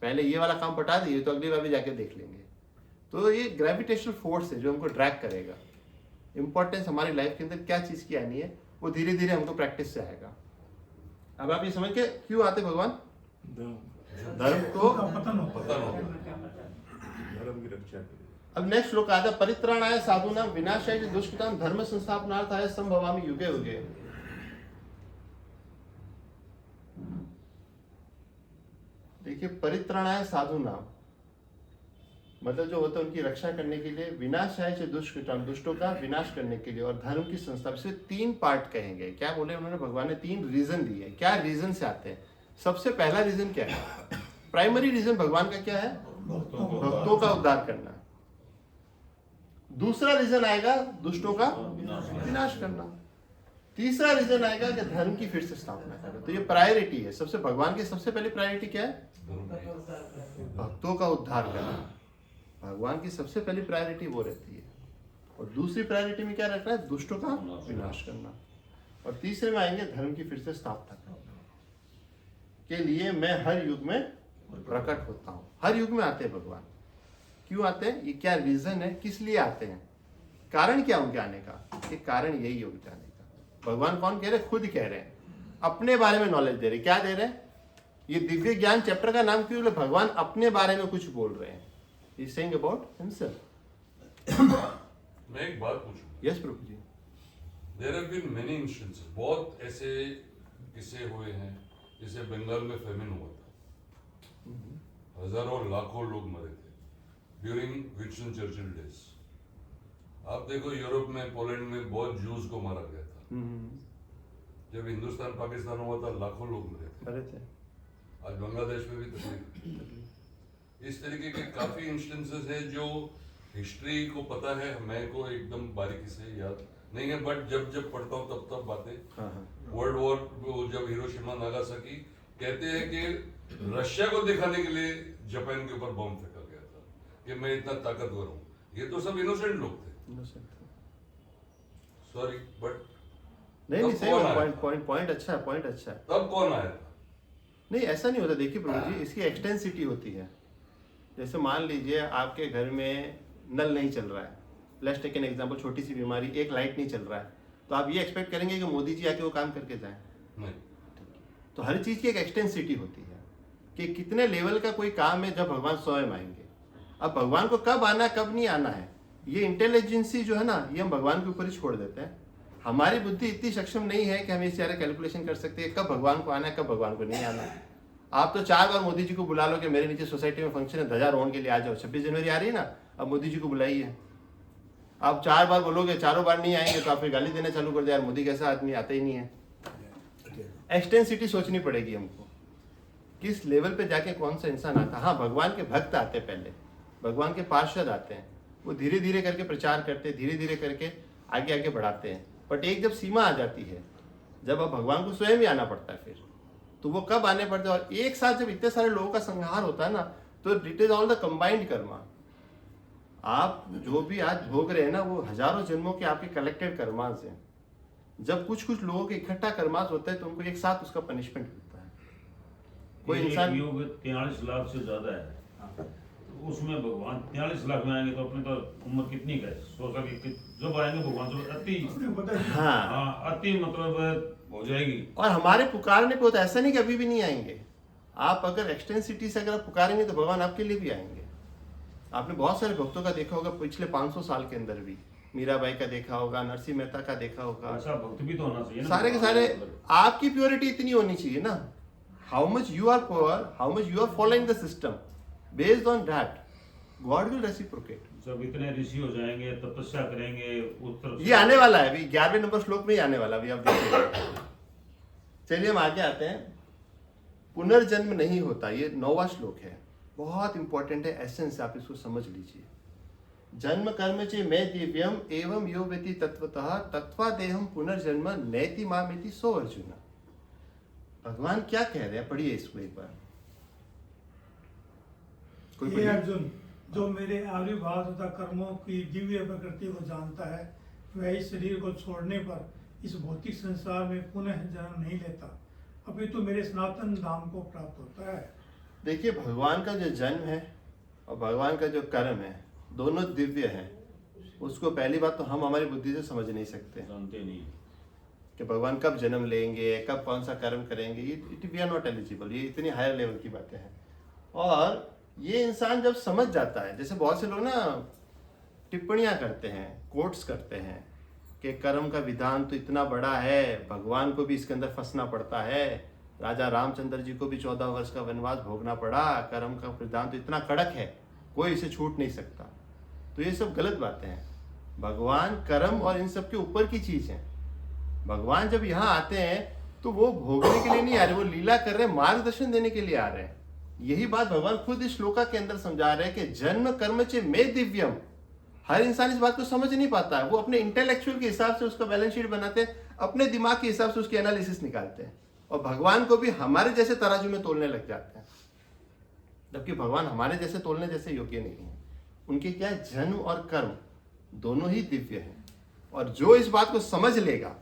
पहले ये वाला काम बता दिए तो अगली बार भी जाके देख लेंगे। तो ये ग्रेविटेशनल फोर्स है जो हमको ड्रैग करेगा। इंपॉर्टेंस हमारी लाइफ के अंदर क्या चीज़ की आनी है वो धीरे धीरे हमको प्रैक्टिस से आएगा। अब आप ये समझ के क्यों आते भगवान, धर्म को पतन होता है। पता नहीं। धर्म की रक्षा करें। अब नेक्स्ट श्लोक आता है, परित्राणाय साधूनां विनाशाय च दुष्कृतां धर्म संस्थापनार्थाय संभवामि युगे युगे। देखिए, परित्राणाय साधूनां मतलब जो होता है उनकी रक्षा करने के लिए, विनाशाय च दुष्कृतां दुष्टों का विनाश करने के लिए, और धर्म की संस्था। से 3 पार्ट कहेंगे। क्या बोले उन्होंने, भगवान ने 3 रीजन दिए। क्या रीजन से आते हैं? सबसे पहला रीजन क्या है, प्राइमरी रीजन भगवान का क्या है, भक्तों का उद्धार करना। दूसरा रीजन आएगा दुष्टों का विनाश करना। तीसरा रीजन आएगा कि धर्म की फिर से स्थापना करना। तो ये प्रायोरिटी है। सबसे भगवान की सबसे पहली प्रायोरिटी क्या है, भक्तों का उद्धार करना। भगवान की सबसे पहली प्रायोरिटी वो रहती है। और दूसरी प्रायोरिटी में क्या रहता है, दुष्टों का विनाश करना। और तीसरे में आएंगे धर्म की फिर से स्थापना करना के लिए मैं हर युग में प्रकट होता हूँ। हर युग में आते हैं भगवान। क्यों आते हैं, ये क्या रीजन है, किस लिए आते हैं, कारण क्या उनके आने का? ये कारण यही है उनके आने का। भगवान कौन कह रहे हैं, खुद कह रहे हैं, अपने बारे में नॉलेज दे रहे हैं। क्या दे रहे हैं, ये दिव्य ज्ञान चैप्टर का नाम क्यों, भगवान अपने बारे में कुछ बोल रहे हैं। He is saying about himself. मैं एक बात पूछूं। Yes Prabhu ji. There have been many instances, बहुत ऐसे किस्से हुए हैं, जैसे बंगाल में फेमिन हुआ था, हजारों लाखों लोग मरे थे ड्यूरिंग विंस्टन चर्चिल डेज। आप देखो यूरोप में, पोलैंड में बहुत जूस को मारा गया था। जब हिंदुस्तान पाकिस्तान हुआ था लाखों लोग मरे थे। आज बांग्लादेश में भी तकलीफ। इस तरीके के काफी इंस्टेंसेस हैं जो हिस्ट्री को पता है, मैं को एकदम बारीकी से याद नहीं है, बट जब पढ़ता हूँ तब बातें। वर्ल्ड वॉर जब हिरोशिमा नागासाकी, कहते हैं कि रशिया को दिखाने के लिए जापान के ऊपर बम फेंका गया था कि मैं इतना ताकतवर हूँ। ये तो सब इनोसेंट लोग थे। सॉरी बट नहीं नहीं तब सही कौन आया पॉइंट अच्छा है, पॉइंट अच्छा है। तब कौन आया था? नहीं ऐसा नहीं होता, देखिए प्रभु जी, इसकी एक्सटेंसिटी होती है। जैसे मान लीजिए आपके घर में नल नहीं चल रहा है, लेट्स टेक एन एग्जांपल, छोटी सी बीमारी, एक लाइट नहीं चल रहा है, तो आप ये एक्सपेक्ट करेंगे कि मोदी जी आके वो काम करके जाएं? नहीं। तो हर चीज़ की एक एक्सटेंसिटी होती है कि कितने लेवल का कोई काम है जब भगवान स्वयं आएंगे। अब भगवान को कब आना है कब नहीं आना है, ये इंटेलिजेंसी जो है ना, ये हम भगवान के ऊपर ही छोड़ देते हैं। हमारी बुद्धि इतनी सक्षम नहीं है कि हम इस सारे कैलकुलेशन कर सकते हैं कब भगवान को आना है कब भगवान को नहीं आना है। आप तो 4 बार मोदी जी को बुला लो कि मेरे नीचे सोसाइटी में फंक्शन है, ध्वजारोहण के लिए आ जाओ, 26 जनवरी आ रही है ना, अब मोदी जी को बुलाइए। आप 4 बार बोलोगे, चारों बार नहीं आएंगे तो आप फिर गाली देना चालू कर दे, यार मोदी कैसा आदमी, आता ही नहीं है। एक्सटेंसिटी सोचनी पड़ेगी हमको, किस लेवल पे जाके कौन सा इंसान आता है। हाँ, भगवान के भक्त आते हैं, पहले भगवान के पार्षद आते हैं, वो धीरे धीरे करके प्रचार करते हैं, धीरे धीरे करके आगे आगे बढ़ाते हैं। बट एक जब सीमा आ जाती है, जब अब भगवान को स्वयं ही आना पड़ता है, फिर तो वो कब आने पड़ते हैं। और एक साथ जब इतने सारे लोगों का संहार होता है ना, तो it is all the combined Karma. आप जो भी आज भोग रहे हैं ना, वो हजारों जन्मों के आपके कलेक्टेड कर्मास हैं। जब कुछ कुछ लोगों के इकट्ठा कर्मास होता है तो उनको एक साथ उसका पनिशमेंट मिलता है। कोई इंसान योग 43 लाख से ज्यादा है, तो उसमें भगवान 43 लाख में आएंगे तो अपनी तो उम्र कितनी का है, 100 साल की जब आएंगे भगवान तो अति हाँ अति मतलब हो जाएगी। और हमारे पुकारने पे होता है, ऐसा नहीं कि अभी भी नहीं आएंगे। आप अगर एक्सटेंसिटी से अगर आप पुकारेंगे तो भगवान आपके लिए भी आएंगे। आपने बहुत सारे भक्तों का देखा होगा पिछले 500 साल के अंदर भी, मीराबाई का देखा होगा, नरसिंह मेहता का देखा होगा। ऐसा भक्त भी तो होना चाहिए ना, सारे के सारे। आपकी प्योरिटी इतनी होनी चाहिए ना, how much you are poor, how much you are following the system, based on that god will reciprocate. जब इतने ऋषि हो जाएंगे, तपस्या करेंगे, उत्तर ये आने वाला है अभी, 11वें नंबर श्लोक में ही आने वाला अभी, आप देखिए। चलिए हम आगे आते हैं। पुनर्जन्म नहीं होता, ये 9वां श्लोक है, बहुत इंपॉर्टेंट है, एसेंस आप इसको समझ लीजिए। जन्म कर्म चे मैं दिव्यम एवं यो वेति तत्वतः तत्वा देहम पुनर्जन्म नैति मामेति सो अर्जुन। भगवान क्या कह रहे हैं, पढ़िए इसको एक बार। कोई ये पढ़िए। अर्जुन, जो मेरे आविर्भाव तथा कर्मों की दिव्य प्रकृति को जानता है, वह इस शरीर को छोड़ने पर इस भौतिक संसार में पुनः जन्म नहीं लेता, अभी तो मेरे सनातन धाम को प्राप्त होता है। देखिए, भगवान का जो जन्म है और भगवान का जो कर्म है, दोनों दिव्य हैं। उसको पहली बात तो हम हमारी बुद्धि से समझ नहीं सकते जानते नहीं कि भगवान कब जन्म लेंगे, कब कौन सा कर्म करेंगे। If we are not eligible, ये इतनी हायर लेवल की बातें हैं। और ये इंसान जब समझ जाता है, जैसे बहुत से लोग ना टिप्पणियां करते हैं, कोट्स करते हैं कि कर्म का विधान तो इतना बड़ा है, भगवान को भी इसके अंदर फंसना पड़ता है, राजा रामचंद्र जी को भी 14 वर्ष का वनवास भोगना पड़ा, कर्म का विधान तो इतना कड़क है, कोई इसे छूट नहीं सकता। तो ये सब गलत बातें हैं। भगवान कर्म और इन सब के ऊपर की चीज है। भगवान जब यहाँ आते हैं तो वो भोगने के लिए नहीं आ रहे, वो लीला कर रहे हैं, मार्गदर्शन देने के लिए आ रहे हैं। यही बात भगवान खुद इस श्लोका के अंदर समझा रहे हैं कि जन्म कर्म चे में दिव्यम। हर इंसान इस बात को समझ नहीं पाता है, वो अपने इंटेलेक्चुअल के हिसाब से उसका बैलेंस शीट बनाते हैं, अपने दिमाग के हिसाब से उसकी एनालिसिस निकालते हैं, और भगवान को भी हमारे जैसे तराजू में तोलने लग जाते हैं, जबकि भगवान हमारे जैसे तोलने जैसे योग्य नहीं है। उनके क्या है, जन्म और कर्म दोनों ही दिव्य हैं। और जो इस बात को समझ लेगा,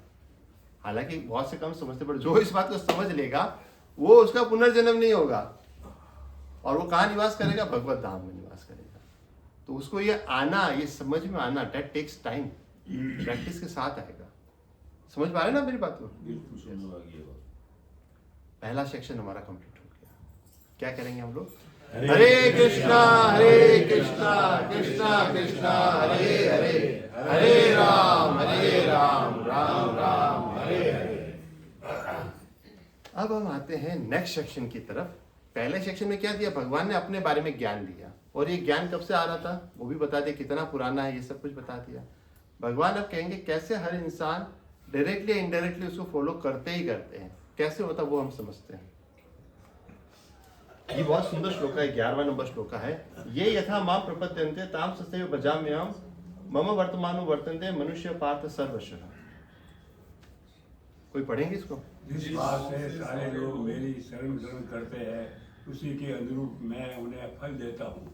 हालांकि बहुत से कम समझते, पर जो इस बात को समझ लेगा वो उसका पुनर्जन्म नहीं होगा, और वो कहाँ निवास करेगा, भगवत धाम में निवास करेगा। तो उसको ये आना, ये समझ में आना, दैट टेक्स टाइम, प्रैक्टिस के साथ आएगा। समझ पा रहे ना मेरी बात को? बिल्कुल समझ आ गई बात। पहला सेक्शन हमारा कंप्लीट हो गया। क्या करेंगे हम लोग? हरे कृष्णा कृष्णा कृष्णा हरे हरे, हरे राम राम राम हरे हरे। अब हम आते हैं नेक्स्ट सेक्शन की तरफ। पहले सेक्शन में क्या दिया, भगवान ने अपने बारे में ज्ञान दिया, और ये ज्ञान कब से आ रहा था वो भी बता दिया, कितना पुराना है ये सब कुछ बता दिया। भगवान अब कहेंगे कैसे हर इंसान डायरेक्टली या इनडायरेक्टली उसको फॉलो करते ही करते हैं, कैसे होता वो हम समझते हैं। ये बहुत सुंदर श्लोक है, 11वां नंबर श्लोक है। ये यथा माम प्रपद्यन्ते ताम सदैव भजाम्यहम् मम वर्तमानो वर्तन्ते मनुष्य पार्थ सर्वशः। कोई पढ़ेंगे इसको? जिस बात से सारे लोग मेरी शरण ग्रहण करते हैं उसी के अनुरूप मैं उन्हें फल देता हूँ।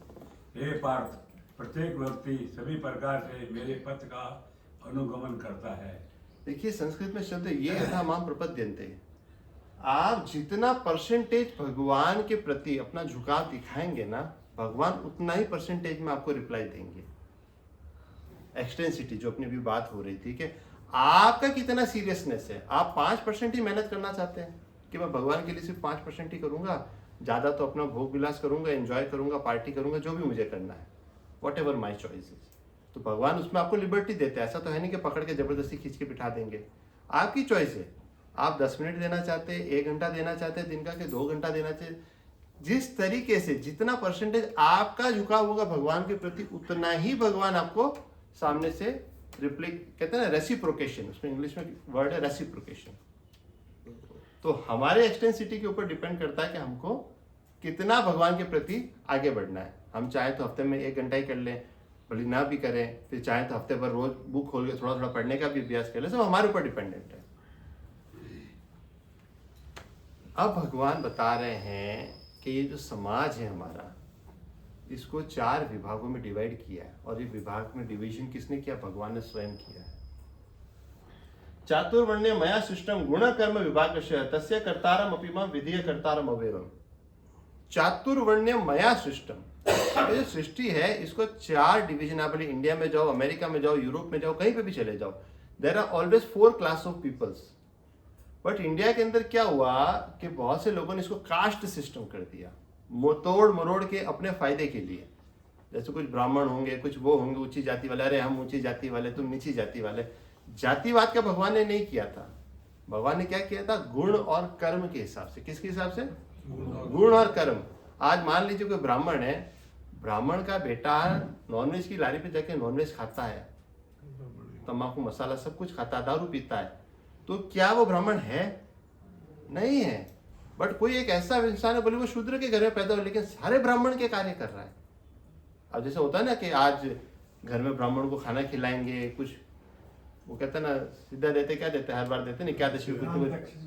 हे पार्थ, प्रत्येक व्यक्ति सभी प्रकार से मेरे पथ का अनुगमन करता है। देखिए संस्कृत में शब्द ये यथा माम प्रपद्यन्ते। आप जितना परसेंटेज भगवान के प्रति अपना झुकाव दिखाएंगे ना, भगवान उतना ही परसेंटेज में आपको रिप्लाई देंगे। एक्सटेंसिटी जो अपनी भी बात हो रही थी कि आपका कितना सीरियसनेस है। आप 5% ही मेहनत करना चाहते हैं कि मैं भगवान के लिए सिर्फ 5% ही करूंगा, ज्यादा तो अपना भोग विलास करूंगा, एंजॉय करूंगा, पार्टी करूंगा, जो भी मुझे करना है, वॉट एवर माई चॉइसेस। तो भगवान उसमें आपको लिबर्टी देते हैं। ऐसा तो है नहीं कि पकड़ के जबरदस्ती खींच के बिठा देंगे। आपकी चॉइस है। आप 10 मिनट देना चाहते हैं, 1 घंटा देना चाहते हैं दिन का, कि 2 घंटा देना चाहिए। जिस तरीके से जितना परसेंटेज आपका झुकाव होगा भगवान के प्रति, उतना ही भगवान आपको सामने से रिप्लिक, कहते हैं ना रेसिप्रोकेशन, उसमें इंग्लिश में वर्ड है रेसिप्रोकेशन। तो हमारे एक्सटेंसिटी के ऊपर डिपेंड करता है कि हमको कितना भगवान के प्रति आगे बढ़ना है। हम चाहे तो हफ्ते में 1 घंटा ही कर लें, भले ना भी करें, फिर चाहे तो हफ्ते भर रोज बुक खोल के थोड़ा थोड़ा पढ़ने का भी अभ्यास कर लें, सब हमारे ऊपर डिपेंडेंट है। अब भगवान बता रहे हैं कि ये जो समाज है हमारा, इसको 4 विभागों में डिवाइड किया है। और ये विभाग में डिवीजन किसने किया? भगवान ने स्वयं किया है। चातुर्वर्ण्य मया सृष्टम गुण कर्म विभागस्य तस्य कर्तारम अपि मां विधीय कर्तारम अव्ययम्। चातुर्वर्ण्य मया सृष्टम, ये जो सृष्टि है इसको 4 डिवीजन। आप इंडिया में जाओ, अमेरिका में जाओ, यूरोप में जाओ, कहीं पे भी चले जाओ, there are always 4 class of peoples. But India के अंदर क्या हुआ कि बहुत से लोगों ने इसको कास्ट सिस्टम कर दिया, तोड़ मरोड़ के अपने फायदे के लिए। जैसे कुछ ब्राह्मण होंगे, कुछ वो होंगे ऊंची जाति वाले, अरे हम ऊंची जाति वाले, तुम नीची जाति वाले। जातिवाद का भगवान ने नहीं किया था। भगवान ने क्या किया था? गुण और कर्म के हिसाब से। किसके हिसाब से? गुण और कर्म। आज मान लीजिए कोई ब्राह्मण है, ब्राह्मण का बेटा नॉनवेज की लारी पे जाके नॉनवेज खाता है, तंबाकू मसाला सब कुछ खाता है, दारू पीता है, तो क्या वो ब्राह्मण है? नहीं है। बट कोई एक ऐसा इंसान है, बोले वो शूद्र के घर में पैदा हो, लेकिन सारे ब्राह्मण के कार्य कर रहा है। अब जैसे होता है ना कि आज घर में ब्राह्मण को खाना खिलाएंगे, कुछ वो कहते हैं ना, सीधा देते, क्या देते हैं हर बार देते हैं, क्या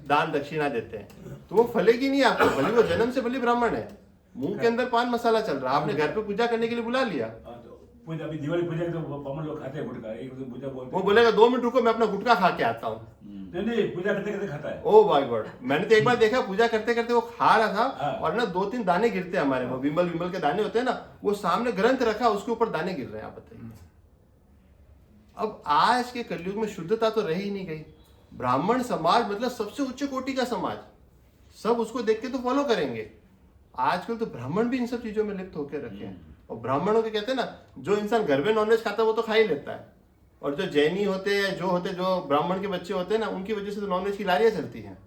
दान दक्षिणा देते हैं, तो वो फलेगी नहीं आपको। भले वो जन्म से भले ब्राह्मण है, मुंह के अंदर पान मसाला चल रहा है, आपने घर पे पूजा करने के लिए बुला लिया, पूजा अभी दिवाली पूजा तो ब्राह्मण लोग खाते हैं गुटखा, एक पूजा बोलते, वो बोलेगा 2 मिनट रुको मैं अपना गुटखा खा के आता हूँ। नहीं पूजा करते करते खाता है। ओ माय गॉड, मैंने तो एक बार देखा पूजा करते करते वो खा रहा था और ना 2-3 दाने गिरते हैं हमारे, वो विमल के दाने होते हैं ना, वो सामने ग्रंथ रखा, उसके ऊपर दाने गिर रहे हैं। आप बताइए, अब आज के कलयुग में शुद्धता तो रही ही नहीं गई। ब्राह्मण समाज मतलब सबसे उच्च कोटि का समाज, सब उसको देख के तो फॉलो करेंगे। आजकल तो ब्राह्मण भी इन सब चीजों में लिप्त होकर रखे हैं। और ब्राह्मणों के कहते हैं ना, जो इंसान घर में नॉनवेज खाता है वो तो खा ही लेता है, और जो जैनी होते हैं, जो ब्राह्मण के बच्चे होते हैं ना, उनकी वजह से तो नॉनवेज की लारियां चलती हैं,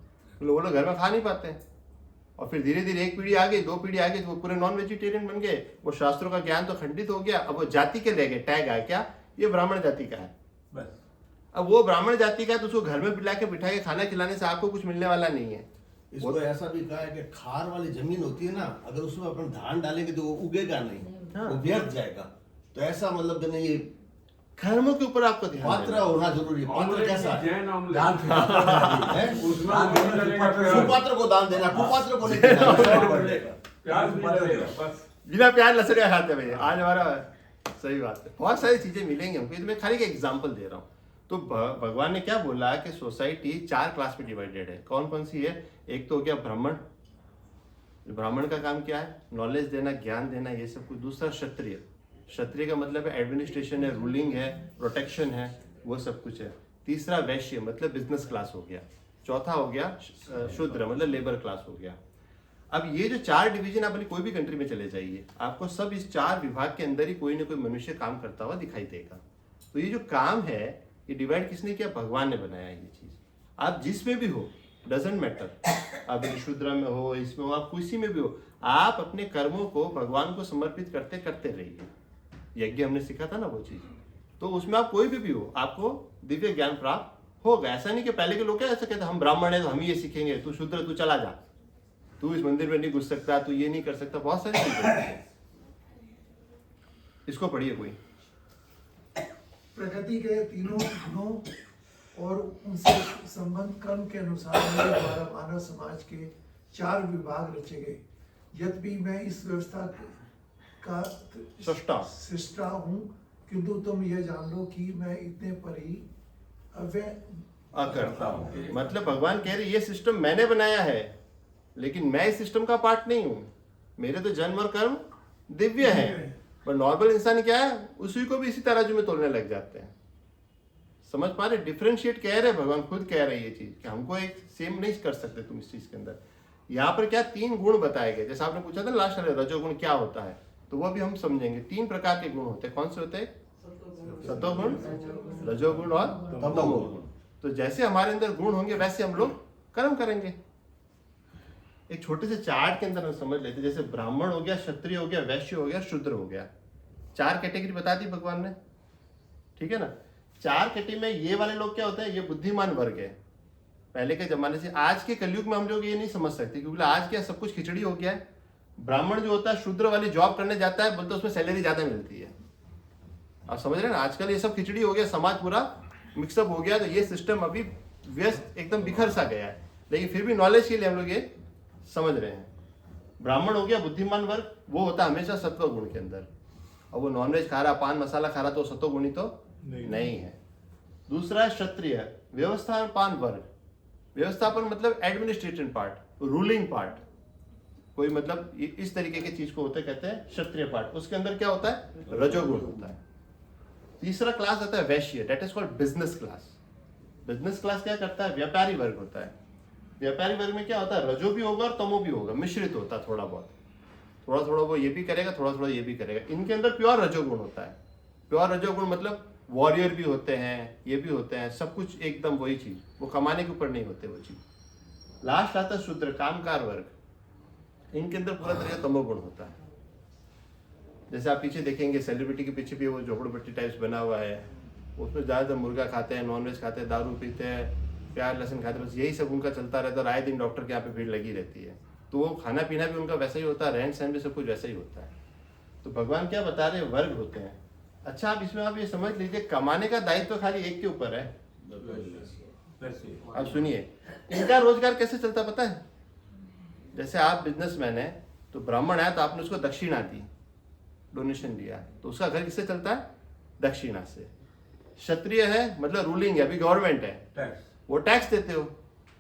वो लोग घर में खा नहीं पाते हैं। और फिर धीरे धीरे 1 पीढ़ी आ गई, 2 पीढ़ी आ गई, तो वो पूरे नॉन वेजिटेरियन बन गए। वो शास्त्रों का ज्ञान तो खंडित हो गया। अब वो जाति के ले गए, टैग आया क्या, ये ब्राह्मण जाति का है। बस अब वो ब्राह्मण जाति का है तो उसको घर में बिठा के खाना खिलाने से आपको कुछ मिलने वाला नहीं है। इसको ऐसा भी कहा है कि खार वाली जमीन होती है ना, अगर उसमें अपन धान डालेंगे तो वो उगेगा नहीं, वो व्यर्थ जाएगा। तो ऐसा मतलब नहीं, ये कर्मों के ऊपर आपको ध्यान पात्र होना जरूरी है। पात्र कैसा है? सुपात्र को दान देना, कुपात्र को नहीं देना। बिना प्याज लहसुन का खाते भैया आज हमारा। सही बात है, बहुत सारी चीजें मिलेंगी हमको। मैं खाली एक एग्जांपल दे रहा हूँ। तो भगवान ने क्या बोला कि सोसाइटी 4 क्लास में डिवाइडेड है। कौन कौन सी है? एक तो हो गया ब्राह्मण, ब्राह्मण का काम क्या है? नॉलेज देना, ज्ञान देना, ये सब कुछ। दूसरा क्षत्रिय, क्षत्रिय का मतलब है एडमिनिस्ट्रेशन है, रूलिंग है, प्रोटेक्शन है, वो सब कुछ है। तीसरा वैश्य मतलब बिजनेस क्लास हो गया। चौथा हो गया शूद्र मतलब लेबर क्लास हो गया। अब ये जो 4 डिवीजन आप कोई भी कंट्री में चले जाइए, आपको सब इस 4 विभाग के अंदर ही कोई ना कोई मनुष्य काम करता हुआ दिखाई देगा। तो ये जो काम है, ये डिवाइड किसने किया? भगवान ने बनाया ये चीज। आप जिसमें भी हो, डजेंट मैटर, आप शूद्र में हो, इसमें हो, आप किसी में भी हो, आप अपने कर्मों को भगवान को समर्पित करते करते रहिए। यज्ञ हमने सीखा था ना वो चीज, तो उसमें आप कोई भी हो, आपको दिव्य ज्ञान प्राप्त होगा। ऐसा नहीं कि पहले के लोग क्या ऐसा कहते हम ब्राह्मण है तो हम ये सीखेंगे, तू शूद्र तू चला जा, तू इस मंदिर में नहीं घुस सकता, तू ये नहीं कर सकता, बहुत सारी चीजें। इसको पढ़िए कोई। प्रकृति के तीनों गुणों और उनसे संबंध कर्म के अनुसार मेरे द्वारा मानव समाज के 4 विभाग रचे गए। यद्यपि मैं इस व्यवस्था का सृष्टा हूँ, किंतु तुम यह जान लो कि मैं इतने पर ही अकर्ता हूँ। मतलब भगवान कह रहे ये सिस्टम मैंने बनाया है, लेकिन मैं इस सिस्टम का पार्ट नहीं हूँ। मेरे तो जन्म और कर्म दिव्य है, पर नॉर्मल इंसान क्या है, उसी को भी इसी तराजू में तोलने लग जाते हैं। समझ पा रहे? डिफरेंशिएट कह रहे, भगवान खुद कह रहे ये चीज कि हमको एक सेम नहीं कर सकते तुम इस चीज के अंदर। यहाँ पर क्या 3 गुण बताए गए, जैसे आपने पूछा था लास्ट वाले रजोगुण क्या होता है, तो वो भी हम समझेंगे। 3 प्रकार के गुण होते हैं। कौन से होते हैं? सतोगुण, रजोगुण और तमोगुण। तो जैसे हमारे अंदर गुण होंगे वैसे हम लोग कर्म करेंगे। एक छोटे से चार्ट के अंदर हम समझ लेते हैं, जैसे ब्राह्मण हो गया, क्षत्रिय हो गया, वैश्य हो गया, शूद्र हो गया। 4 कैटेगरी बता दी भगवान ने, ठीक है ना। 4 कैटेगरी में ये वाले लोग क्या होते हैं, ये बुद्धिमान वर्ग है पहले के जमाने से। आज के कलयुग में हम लोग ये नहीं समझ सकते, क्योंकि आज क्या सब कुछ खिचड़ी हो गया है। ब्राह्मण जो होता है शूद्र वाली जॉब करने जाता है, बोलते उसमें सैलरी ज्यादा मिलती है। आप समझ रहे हैं ना, आजकल ये सब खिचड़ी हो गया, समाज पूरा मिक्सअप हो गया। तो ये सिस्टम अभी व्यस्त एकदम बिखर सा गया है, लेकिन फिर भी नॉलेज के लिए हम लोग ये समझ रहे हैं। ब्राह्मण हो गया बुद्धिमान वर्ग, वो होता है हमेशा सत्व गुण के अंदर, और वो नॉनवेज खा रहा, पान मसाला खा रहा, तो सत्व गुणी तो नहीं है। दूसरा है क्षत्रिय, व्यवस्थापन वर्ग। व्यवस्थापन मतलब एडमिनिस्ट्रेशन पार्ट, रूलिंग पार्ट, कोई मतलब इस तरीके की चीज को होते कहते हैं क्षत्रिय पार्ट। उसके अंदर क्या होता है, रजोगुण होता है। तीसरा क्लास आता है वैश्य, that is called business class. Business class क्या करता है, व्यापारी वर्ग होता है। व्यापारी वर्ग में क्या होता है, रजो भी होगा और तमो भी होगा, मिश्रित होता है थोड़ा बहुत, थोड़ा थोड़ा वो ये भी करेगा, थोड़ा थोड़ा ये भी करेगा। इनके अंदर प्योर रजोगुण होता है। प्योर रजोगुण मतलब वॉरियर भी होते हैं, ये भी होते हैं, सब कुछ एकदम वही चीज, वो कमाने के ऊपर नहीं होते वो चीज। लास्ट आता है शूद्र, कामकार वर्ग। इनके अंदर पूरा तरह का तमोगुण होता है। जैसे आप पीछे देखेंगे सेलिब्रिटी के पीछे भी वो झोपड़पट्टी टाइप्स बना हुआ है, उसमें ज़्यादातर मुर्गा खाते हैं, नॉनवेज खाते हैं, दारू पीते हैं, प्याज लहसुन खाते हैं, बस यही सब उनका चलता रहता है। आए दिन डॉक्टर के यहाँ पे भीड़ लगी रहती है। तो वो खाना पीना भी उनका वैसा ही होता है, रहन सहन भी सब कुछ वैसा ही होता है। तो भगवान क्या बता रहे हैं, वर्ग होते हैं। अच्छा, आप इसमें आप ये समझ लीजिए, कमाने का दायित्व खाली एक के ऊपर है। अब सुनिए, इनका रोजगार कैसे चलता पता है। जैसे आप बिजनेसमैन है, तो ब्राह्मण है तो आपने उसको दक्षिणा दी, डोनेशन दिया, तो उसका घर किससे चलता है, दक्षिणा से। क्षत्रिय है मतलब रूलिंग है, अभी गवर्नमेंट है, वो टैक्स देते हो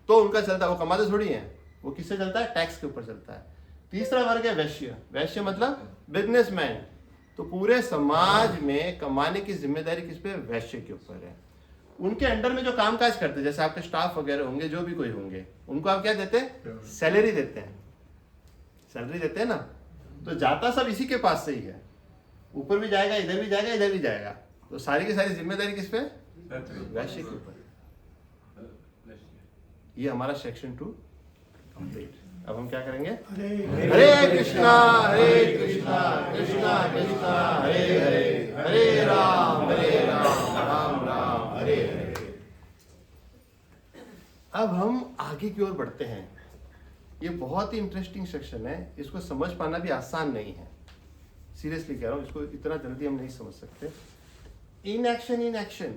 तो उनका चलता है, वो कमाते थोड़ी है, वो किससे चलता है, टैक्स के ऊपर चलता है। तीसरा वर्ग है वैश्य। वैश्य मतलब बिजनेसमैन। तो पूरे समाज में कमाने की जिम्मेदारी किस पे, वैश्य के ऊपर है। उनके अंडर में जो कामकाज करते हैं, जैसे आपके स्टाफ वगैरह होंगे, जो भी कोई होंगे, उनको आप क्या देते हैं, सैलरी देते हैं। सैलरी देते हैं ना, तो जाता सब इसी के पास से ही है, ऊपर भी जाएगा, इधर भी जाएगा, इधर भी जाएगा। तो सारी की सारी जिम्मेदारी किस पे, वैश्य के ऊपर। ये हमारा सेक्शन 2 कंप्लीट। अब हम क्या करेंगे, हरे कृष्णा कृष्णा कृष्णा हरे हरे, हरे राम राम राम हरे हरे। अब हम आगे की ओर बढ़ते हैं। ये बहुत ही इंटरेस्टिंग सेक्शन है, इसको समझ पाना भी आसान नहीं है, सीरियसली कह रहा हूँ, इसको इतना जल्दी हम नहीं समझ सकते। In action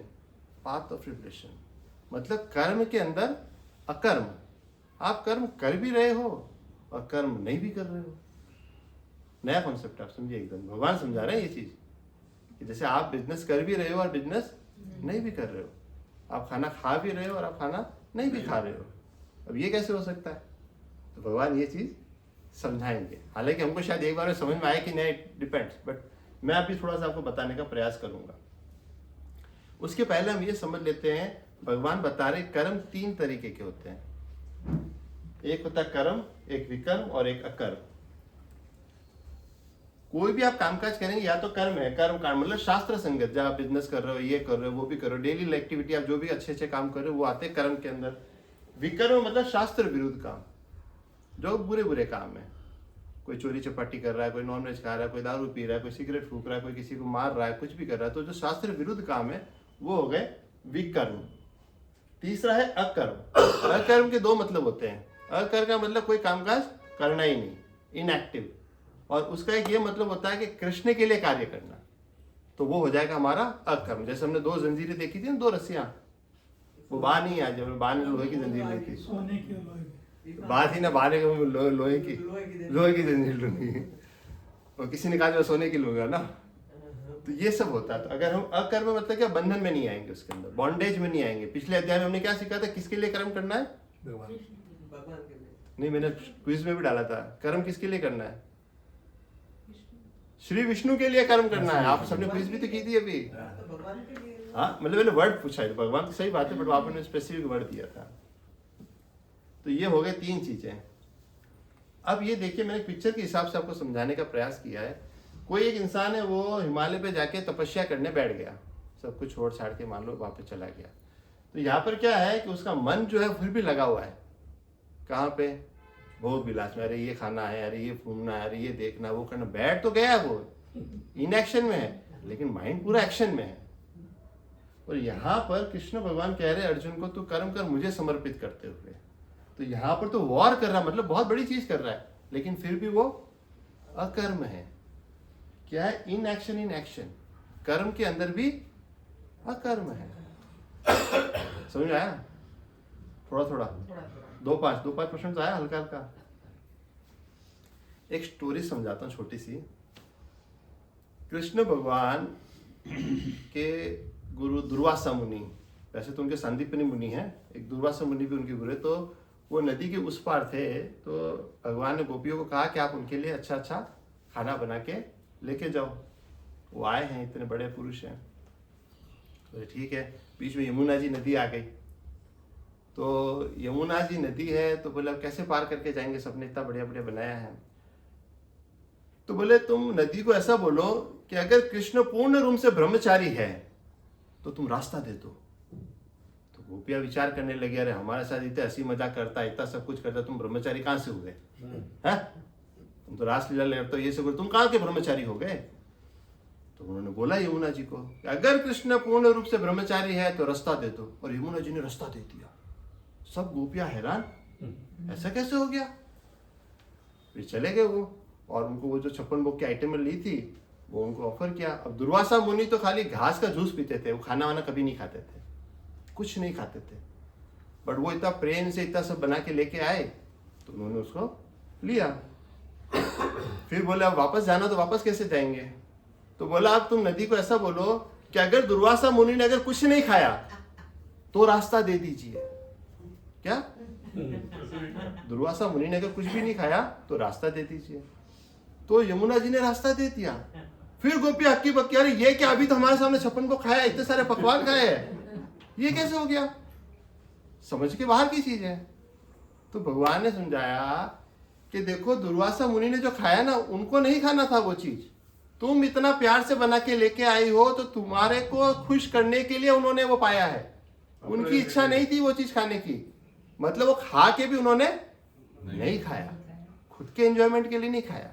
path of liberation, मतलब कर्म के अंदर अकर्म। आप कर्म कर भी रहे हो और कर्म नहीं भी कर रहे हो। नया कॉन्सेप्ट आप समझिए, एकदम भगवान समझा रहे हैं ये चीज, कि जैसे आप बिजनेस कर भी रहे हो और बिजनेस नहीं भी कर रहे हो, आप खाना खा भी रहे हो और आप खाना नहीं भी खा रहे हो। अब ये कैसे हो सकता है, तो भगवान ये चीज समझाएंगे। हालांकि हमको शायद एक बार में समझ में आए कि नहीं, डिपेंड्स, बट मैं अभी थोड़ा सा आपको बताने का प्रयास करूंगा। उसके पहले हम ये समझ लेते हैं, भगवान बता रहे कर्म 3 तरीके के होते हैं। एक होता है कर्म, एक विकर्म और एक अकर्म। कोई भी आप कामकाज करेंगे या तो कर्म है, कर्म कांड मतलब शास्त्र संगत, जब आप बिजनेस कर रहे हो, ये कर रहे हो, वो भी कर रहे हो, डेली एक्टिविटी आप जो भी अच्छे अच्छे काम कर रहे हो वो आते हैं कर्म के अंदर। विकर्म मतलब शास्त्र विरुद्ध काम, जो बुरे बुरे काम है। कोई चोरी चपाटी कर रहा है, कोई नॉनवेज खा रहा है, कोई दारू पी रहा है, कोई सिगरेट फूक रहा है, कोई किसी को मार रहा है, कुछ भी कर रहा है, तो जो शास्त्र विरुद्ध काम है वो हो गए विकर्म। तीसरा है अकर्म। अकर्म के 2 मतलब होते हैं। अकर्म का मतलब कोई कामकाज करना ही नहीं, इनएक्टिव, और उसका एक ये मतलब होता है कि कृष्ण के लिए कार्य करना, तो वो हो जाएगा हमारा अकर्म। जैसे हमने 2 जंजीरें देखी थी ना, 2 रस्सियां, वो बाहर नहीं आ, जब बाहर लोहे की जंजीर ली थी, सोने की लोहे की, बात ही ना बहाने को लोहे की जंजीर लूंगी, और किसी ने कहा जो सोने की लूंगा ना। तो ये सब होता है। तो अगर हम अकर्म मतलब क्या, बंधन में नहीं आएंगे, उसके अंदर बॉन्डेज में नहीं आएंगे। पिछले अध्याय में हमने क्या सीखा था, किसके लिए कर्म करना है? नहीं, मैंने क्विज में भी डाला था, कर्म किसके लिए करना है? श्री विष्णु के लिए कर्म करना है। आप सबने क्विज भी तो की थी अभी। हाँ, मतलब मैंने वर्ड पूछा है, भगवान तो सही बात है, बट आपने स्पेसिफिक वर्ड दिया था। तो ये हो गए 3 चीजें। अब ये देखिए, मैंने पिक्चर के हिसाब से आपको समझाने का प्रयास किया है। कोई एक इंसान है, वो हिमालय पे जाके तपस्या करने बैठ गया, सब कुछ छोड़ छाड़ के मान लो वहां पे चला गया। तो यहाँ पर क्या है कि उसका मन जो है फिर भी लगा हुआ है, कहाँ पे? भोग विलास में। अरे ये खाना है, अरे ये घूमना है, अरे ये देखना, वो करना। बैठ तो गया वो, इनएक्शन में है, लेकिन माइंड पूरा एक्शन में है। और यहाँ पर कृष्ण भगवान कह रहे हैं अर्जुन को, तू कर्म कर मुझे समर्पित करते हुए। तो यहाँ पर तो वॉर कर रहा, मतलब बहुत बड़ी चीज कर रहा है, लेकिन फिर भी वो अकर्म है। क्या है? In action in action. कर्म के अंदर भी अकर्म है। समझ आया? थोड़ा थोड़ा 2-5% आया, हल्का हल्का। एक स्टोरी समझाता हूँ छोटी सी। कृष्ण भगवान के गुरु दुर्वासा मुनि, वैसे तो उनके संदीपनी मुनि हैं, एक दुर्वासा मुनि भी उनके गुरु है। तो वो नदी के उस पार थे। तो भगवान ने गोपियों को कहा कि आप उनके लिए अच्छा अच्छा खाना बना के लेके जाओ। वो आए हैं, इतने बड़े पुरुष हैं। तो ठीक है, बीच में यमुना जी नदी आ गई। तो यमुना जी नदी है, तो बोले अब कैसे पार करके जाएंगे, सबने इतना बढ़िया बढ़िया बनाया है। तो बोले तुम नदी को ऐसा बोलो कि अगर कृष्ण पूर्ण रूप से ब्रह्मचारी है तो तुम रास्ता दे दो। तो गोपियां विचार करने लगे, अरे हमारे साथ इतने हंसी मजाक करता है, इतना सब कुछ करता, तुम ब्रह्मचारी कहाँ से हुए? हैं? तुम तो रासलीला लेते हो, ये सब, तुम कहाँ के ब्रह्मचारी हो गए? तो उन्होंने बोला यमुना जी को, अगर कृष्ण पूर्ण रूप से ब्रह्मचारी है तो रास्ता दे दो। और यमुना जी ने रास्ता दे दिया। सब गोपियां हैरान, ऐसा कैसे हो गया? फिर चले गए वो, और उनको वो जो 56 भोग की आइटम ली थी वो उनको ऑफर किया। अब दुर्वासा मुनि तो खाली घास का जूस पीते थे, वो खाना वाना कभी नहीं खाते थे, कुछ नहीं खाते थे। बट वो इतना प्रेम से इतना सब बना के लेके आए, तो उन्होंने उसको लिया। फिर बोले अब वापस जाना, तो वापस कैसे जाएंगे? तो बोला अब तुम नदी को ऐसा बोलो कि अगर दुर्वासा मुनि ने अगर कुछ नहीं खाया तो रास्ता दे दीजिए। क्या? दुर्वासा मुनि ने अगर कुछ भी नहीं खाया तो रास्ता दे दीजिए। तो यमुना जी ने रास्ता दे दिया। फिर गोपी हक्की बक्की, अरे ये क्या, अभी तो हमारे सामने 56 को खाया, इतने सारे पकवान खाए हैं, ये कैसे हो गया? समझ के बाहर की चीज है। तो भगवान ने समझाया कि देखो दुर्वासा मुनि ने जो खाया ना, उनको नहीं खाना था वो चीज। तुम इतना प्यार से बना के लेके आई हो, तो तुम्हारे को खुश करने के लिए उन्होंने वो पाया है। उनकी इच्छा नहीं थी वो चीज खाने की, मतलब वो खा के भी उन्होंने नहीं खाया, खुद के एंजॉयमेंट के लिए नहीं खाया।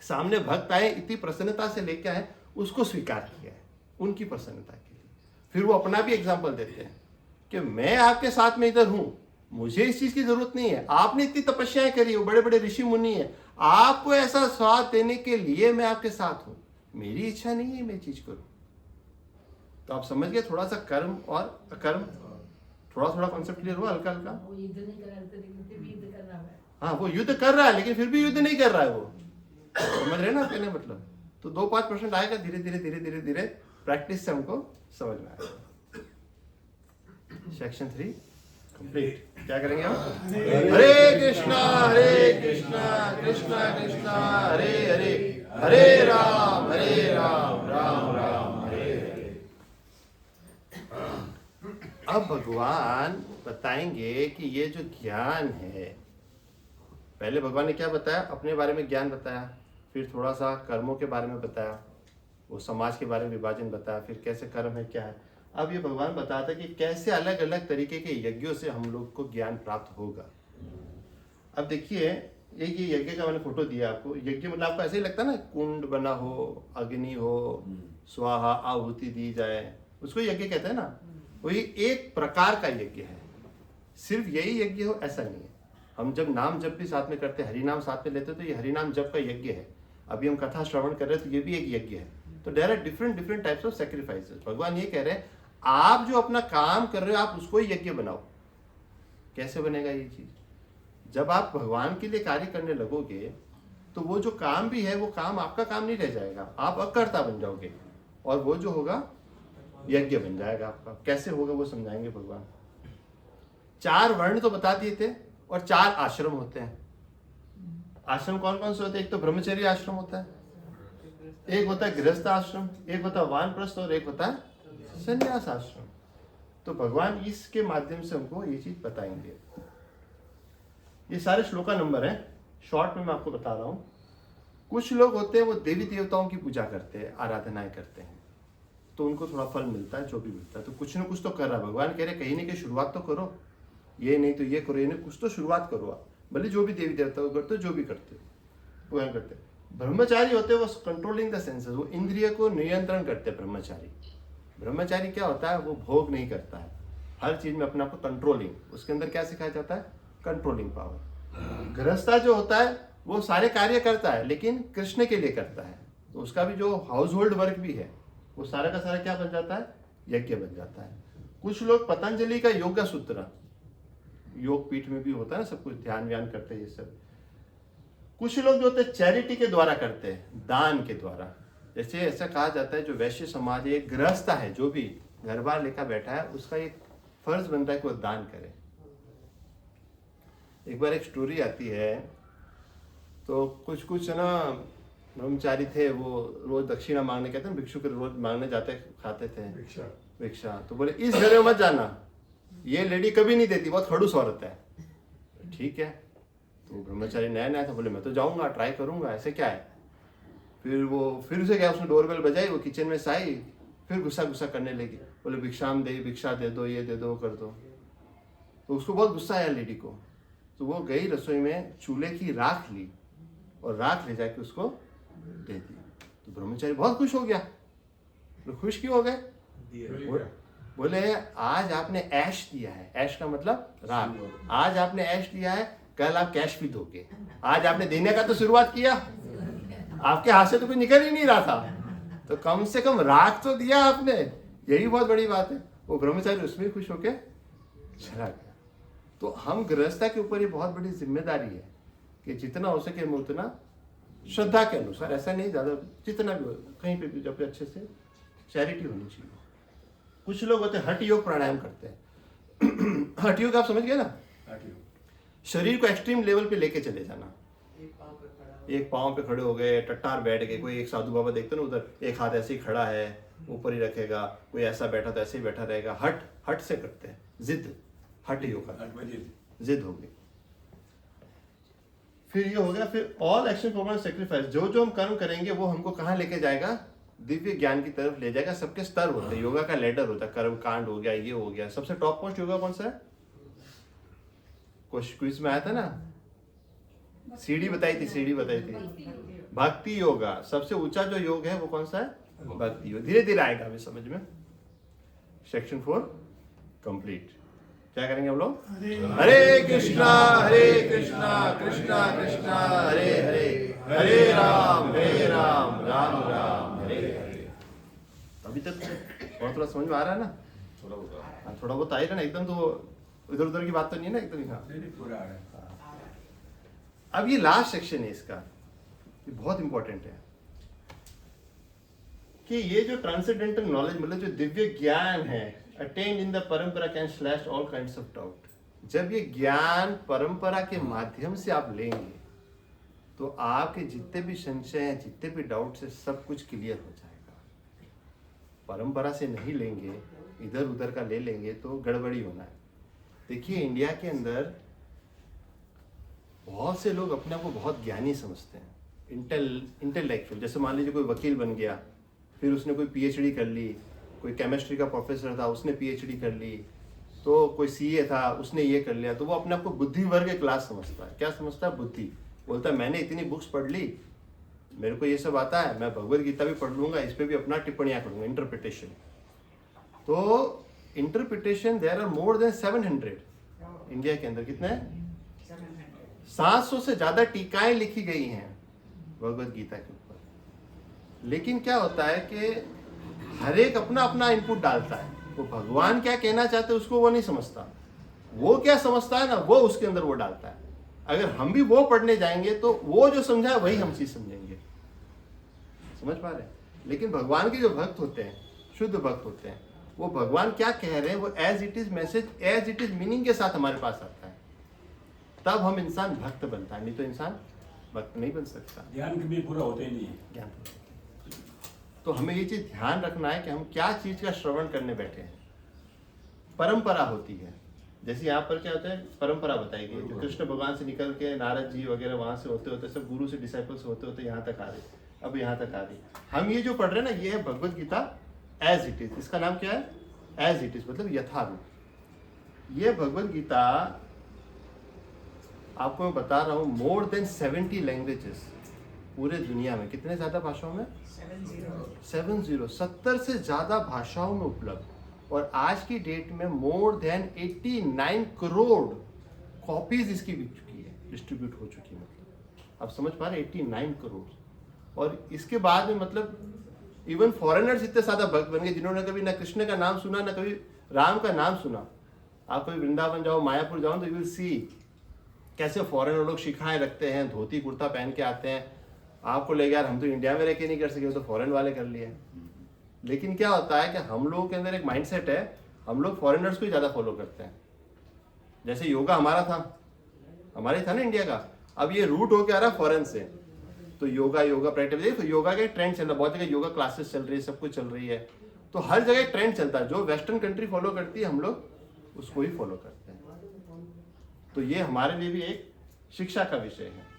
सामने भक्त आए, इतनी प्रसन्नता से लेके आए, उसको स्वीकार किया है उनकी प्रसन्नता के लिए। फिर वो अपना भी एग्जाम्पल देते हैं कि मैं आपके साथ में इधर हूं, मुझे इस चीज की जरूरत नहीं है। आपने इतनी तपस्याएं करी, वो बड़े बड़े ऋषि मुनि है, आपको ऐसा स्वाद देने के लिए मैं आपके साथ हूं। मेरी इच्छा नहीं है मैं चीज करूं। तो आप समझ गए थोड़ा सा कर्म और अकर्म, थोड़ा थोड़ा कॉन्सेप्ट क्लियर हुआ, हल्का हल्का। हाँ, वो युद्ध कर रहा है लेकिन फिर भी युद्ध नहीं कर रहा है वो, समझ रहे ना कहने मतलब। तो 2-5% आएगा, धीरे धीरे धीरे धीरे धीरे प्रैक्टिस से हमको समझ में आएगा। Section 3 complete. क्या करेंगे हम? हरे कृष्णा कृष्णा कृष्णा हरे हरे, हरे राम राम राम हरे हरे। अब भगवान बताएंगे कि ये जो ज्ञान है, पहले भगवान ने क्या बताया? अपने बारे में ज्ञान बताया, फिर थोड़ा सा कर्मों के बारे में बताया, वो समाज के बारे में विभाजन बताया, फिर कैसे कर्म है क्या है। अब ये भगवान बताता है कि कैसे अलग अलग तरीके के यज्ञों से हम लोग को ज्ञान प्राप्त होगा। अब देखिए, ये यज्ञ का मैंने फोटो दिया आपको। यज्ञ मतलब आपको ऐसे ही लगता है ना, कुंड बना हो, अग्नि हो, स्वाहा आहुति दी जाए, उसको यज्ञ कहते हैं ना। वही एक प्रकार का यज्ञ है, सिर्फ यही यज्ञ हो ऐसा नहीं है। हम जब नाम जप भी साथ में करते हैं, हरि नाम साथ में लेते हैं, तो ये हरि नाम जप का यज्ञ है। अभी हम कथा श्रवण कर रहे हैं तो ये भी एक यज्ञ है। तो there are different types of sacrifices. भगवान ये कह रहे हैं आप जो अपना काम कर रहे हो आप उसको ही यज्ञ बनाओ। कैसे बनेगा ये चीज? जब आप भगवान के लिए कार्य करने लगोगे तो वो जो काम भी है वो काम आपका काम नहीं रह जाएगा, आप अकर्ता बन जाओगे और वो जो होगा यज्ञ बन जाएगा आपका। कैसे होगा वो समझाएंगे भगवान। 4 वर्ण तो बता दिए थे और 4 आश्रम होते हैं। आश्रम कौन कौन से होते हैं? एक तो ब्रह्मचर्य आश्रम होता है, एक होता है गृहस्थ आश्रम, एक होता है वानप्रस्थ और एक होता है संन्यास आश्रम। तो भगवान इसके माध्यम से हमको ये चीज बताएंगे। ये सारे श्लोका नंबर हैं, शॉर्ट में मैं आपको बता रहा हूँ। कुछ लोग होते हैं वो देवी देवताओं की पूजा करते हैं, आराधनाएं करते हैं, तो उनको थोड़ा फल मिलता है, जो भी मिलता है। तो कुछ ना कुछ तो कर रहा है। भगवान कह रहे कहीं ना कहीं शुरुआत तो करो, ये नहीं तो ये करो, ये नहीं, कुछ तो शुरुआत करो आप। भले जो भी देवी देवता को करते हो, जो भी करते हो वो करते हैं। ब्रह्मचारी होते हैं वो कंट्रोलिंग द सेंसेस, वो इंद्रिय को नियंत्रण करते हैं। ब्रह्मचारी क्या होता है? वो भोग नहीं करता है, हर चीज में अपने आप को कंट्रोलिंग। उसके अंदर क्या सिखाया जाता है? Controlling power. गृहस्था जो होता है वो सारे कार्य करता है लेकिन कृष्ण के लिए करता है, तो उसका भी जो हाउस होल्ड वर्क भी है वो सारा का सारा क्या बन जाता है? यज्ञ बन जाता है। कुछ लोग पतंजलि का योगा सूत्र, योग पीठ में भी होता है ना, सब कुछ ध्यान व्यान करते हैं ये सब। कुछ लोग जो होते हैं चैरिटी के द्वारा करते हैं, दान के द्वारा। जैसे ऐसा कहा जाता है जो वैश्य समाज एक गृहस्थ है, जो भी घर बार लेकर बैठा है, उसका एक फर्ज बनता है कि वो दान करे। एक बार एक स्टोरी आती है, तो कुछ ना ब्रह्मचारी थे, वो रोज दक्षिणा मांगने, कहते हैं भिक्षु के रोज मांगने जाते खाते थे भिक्षा। तो बोले इस घर में मत जाना, ये लेडी कभी नहीं देती, बहुत खड़ूस औरत है। ठीक है, तो ब्रह्मचारी नया नया था, बोले मैं तो जाऊंगा, ट्राई करूंगा, ऐसे क्या है। फिर उसे क्या, उसने डोरबेल बजाई, वो किचन में से आई, फिर गुस्सा करने लगी, बोले भिक्षा दे दो, ये दे दो, कर दो। तो उसको बहुत गुस्सा आया लेडी को, तो वो गई रसोई में, चूल्हे की राख ली और राख ले जाके उसको दे दी। तो ब्रह्मचारी बहुत खुश हो गया। तो खुश क्यों हो गए? बोले आज आपने ऐश दिया है, ऐश का मतलब राख, आज आपने ऐश दिया है, कल आप कैश भी दोगे। आज आपने देने का तो शुरुआत किया, आपके हाथ से तो कुछ निकल ही नहीं रहा था, तो कम से कम राख तो दिया आपने, यही बहुत बड़ी बात है। वो ब्रह्मचारी उसमें खुश होके चला गया। तो हम गृहस्था के ऊपर ये बहुत बड़ी जिम्मेदारी है कि जितना हो सके हम उतना श्रद्धा के अनुसार, ऐसा नहीं ज़्यादा, जितना भी हो, कहीं पे भी जब अच्छे से चैरिटी होनी चाहिए। कुछ लोग होते हैं हठ योग प्राणायाम करते हैं। हठ योग आप समझ गए ना? शरीर को एक्सट्रीम लेवल पे लेके चले जाना। एक पाँव पे खड़े हो गए, टट्टार बैठ गए। कोई एक साधु बाबा देखते ना उधर, एक हाथ ऐसे ही खड़ा है, ऊपर ही रखेगा, कोई ऐसा बैठा तो ऐसे ही बैठा रहेगा। हट से करते हैं, जिद, हठ योग, जिद हो गई। फिर ये हो गया। फिर ऑल एक्शन परफॉर्मेंस सेक्रीफाइस, जो जो हम कर्म करेंगे वो हमको कहाँ लेके जाएगा? दिव्य ज्ञान की तरफ ले जाएगा। सबके स्तर होते हैं, योगा का लेडर होता है, कर्म कांड हो गया, ये हो गया। सबसे टॉप मोस्ट योगा कौन सा है? क्विज में आया था ना, सीढ़ी बताई थी, भक्ति योगा। सबसे ऊंचा जो योग है वो कौन सा है? भक्ति योग। धीरे धीरे आएगा अभी समझ में। Section 4 complete. क्या करेंगे हम लोग? हरे कृष्णा कृष्णा कृष्णा हरे हरे, हरे राम राम राम हरे हरे। अभी तक थोड़ा समझ में आ रहा है ना? थोड़ा बहुत आ ही रहा ना, एकदम तो इधर उधर की बात तो नहीं है ना एकदम। अब ये लास्ट सेक्शन है इसका, ये बहुत इंपॉर्टेंट है कि ये जो ट्रांसेंडेंटल नॉलेज, मतलब जो दिव्य ज्ञान है, अटेन्ड इन द परंपरा can slash all kinds of doubt. जब ये ज्ञान परंपरा के माध्यम से आप लेंगे तो आपके जितने भी संशय हैं, जितने भी डाउट्स है, सब कुछ क्लियर हो जाएगा। परंपरा से नहीं लेंगे, इधर उधर का ले लेंगे तो गड़बड़ी होना है। देखिए इंडिया के अंदर बहुत से लोग अपने आप को बहुत ज्ञानी समझते हैं, इंटेलेक्चुअल। जैसे मान लीजिए कोई वकील बन गया, फिर उसने कोई पीएचडी कर ली, कोई केमिस्ट्री का प्रोफेसर था उसने पीएचडी कर ली, तो कोई सीए था उसने ये कर लिया, तो वो अपने आप को बुद्धि वर्ग क्लास समझता है। क्या समझता है? बुद्धि। बोलता है मैंने इतनी बुक्स पढ़ ली, मेरे को ये सब आता है, मैं भगवद गीता भी पढ़ लूंगा, इस पर भी अपना टिप्पणियाँ करूँगा, इंटरप्रिटेशन। तो interpretation there are more than 700 India के अंदर। कितने? 700 से ज्यादा टीकाएं लिखी गई हैं भगवद गीता के ऊपर। लेकिन क्या होता है कि हर एक अपना अपना इनपुट डालता है। वो भगवान क्या कहना चाहते हैं उसको वो नहीं समझता, वो क्या समझता है ना वो उसके अंदर वो डालता है। अगर हम भी वो पढ़ने जाएंगे तो वो जो समझा है वही हम चीज समझेंगे। समझ पा रहे हैं? लेकिन भगवान के जो भक्त होते हैं, शुद्ध भक्त होते हैं, वो भगवान क्या कह रहे हैं वो as it is message, as it is meaning के साथ हमारे पास आता है, तब हम इंसान भक्त बनता है, नहीं तो इंसान भक्त नहीं बन सकता। ध्यान कभी पूरा होता ही नहीं है। ज्ञान तो हमें ये चीज ध्यान रखना है कि हम क्या चीज का श्रवण करने बैठे हैं। परंपरा होती है, जैसे यहाँ पर क्या होता है, परंपरा बताई गई, जो कृष्ण भगवान से निकल के नारद जी वगैरह वहां से होते होते सब गुरु से डिसाइपल से होते होते यहाँ तक आ रहे, अब यहाँ तक आ रही। हम ये जो पढ़ रहे हैं ना, ये है Bhagavad Gita as it is. इसका नाम क्या है? एज इट इज, मतलब यथारूप। ये भगवत गीता आपको मैं बता रहा हूँ, मोर देन 70 लैंग्वेजेस पूरे दुनिया में, कितने ज्यादा भाषाओं में? 70 से ज्यादा भाषाओं में उपलब्ध। और आज की डेट में मोर देन 89 करोड़ कॉपीज इसकी बिक चुकी है, डिस्ट्रीब्यूट हो चुकी है। मतलब आप समझ पा रहे, 89 करोड़। और इसके बाद में मतलब इवन फॉरेनर्स इतने ज्यादा भक्त बन गए जिन्होंने कभी ना कृष्ण का नाम सुना ना कभी राम का नाम सुना। आप कभी वृंदावन जाओ, मायापुर जाओ तो यू विल सी कैसे फॉरेनर लोग शिखाएं रखते हैं, धोती कुर्ता पहन के आते हैं। आपको लगे यार हम तो इंडिया में रह के नहीं कर सके, तो फॉरेन वाले कर लिए। लेकिन क्या होता है कि हम लोगों के अंदर एक माइंडसेट है, हम लोग फॉरेनर्स को ही ज्यादा फॉलो करते हैं। जैसे योगा हमारा था, हमारे था ना इंडिया का, अब ये रूट होके आ रहा है फॉरेन से। तो योगा प्रैक्टिस, तो योगा का ट्रेंड चल रहा है, बहुत जगह योगा क्लासेस चल रही है, सब कुछ चल रही है। तो हर जगह ट्रेंड चलता है, जो वेस्टर्न कंट्री फॉलो करती है हम लोग उसको ही फॉलो करते हैं। तो ये हमारे लिए भी एक शिक्षा का विषय है।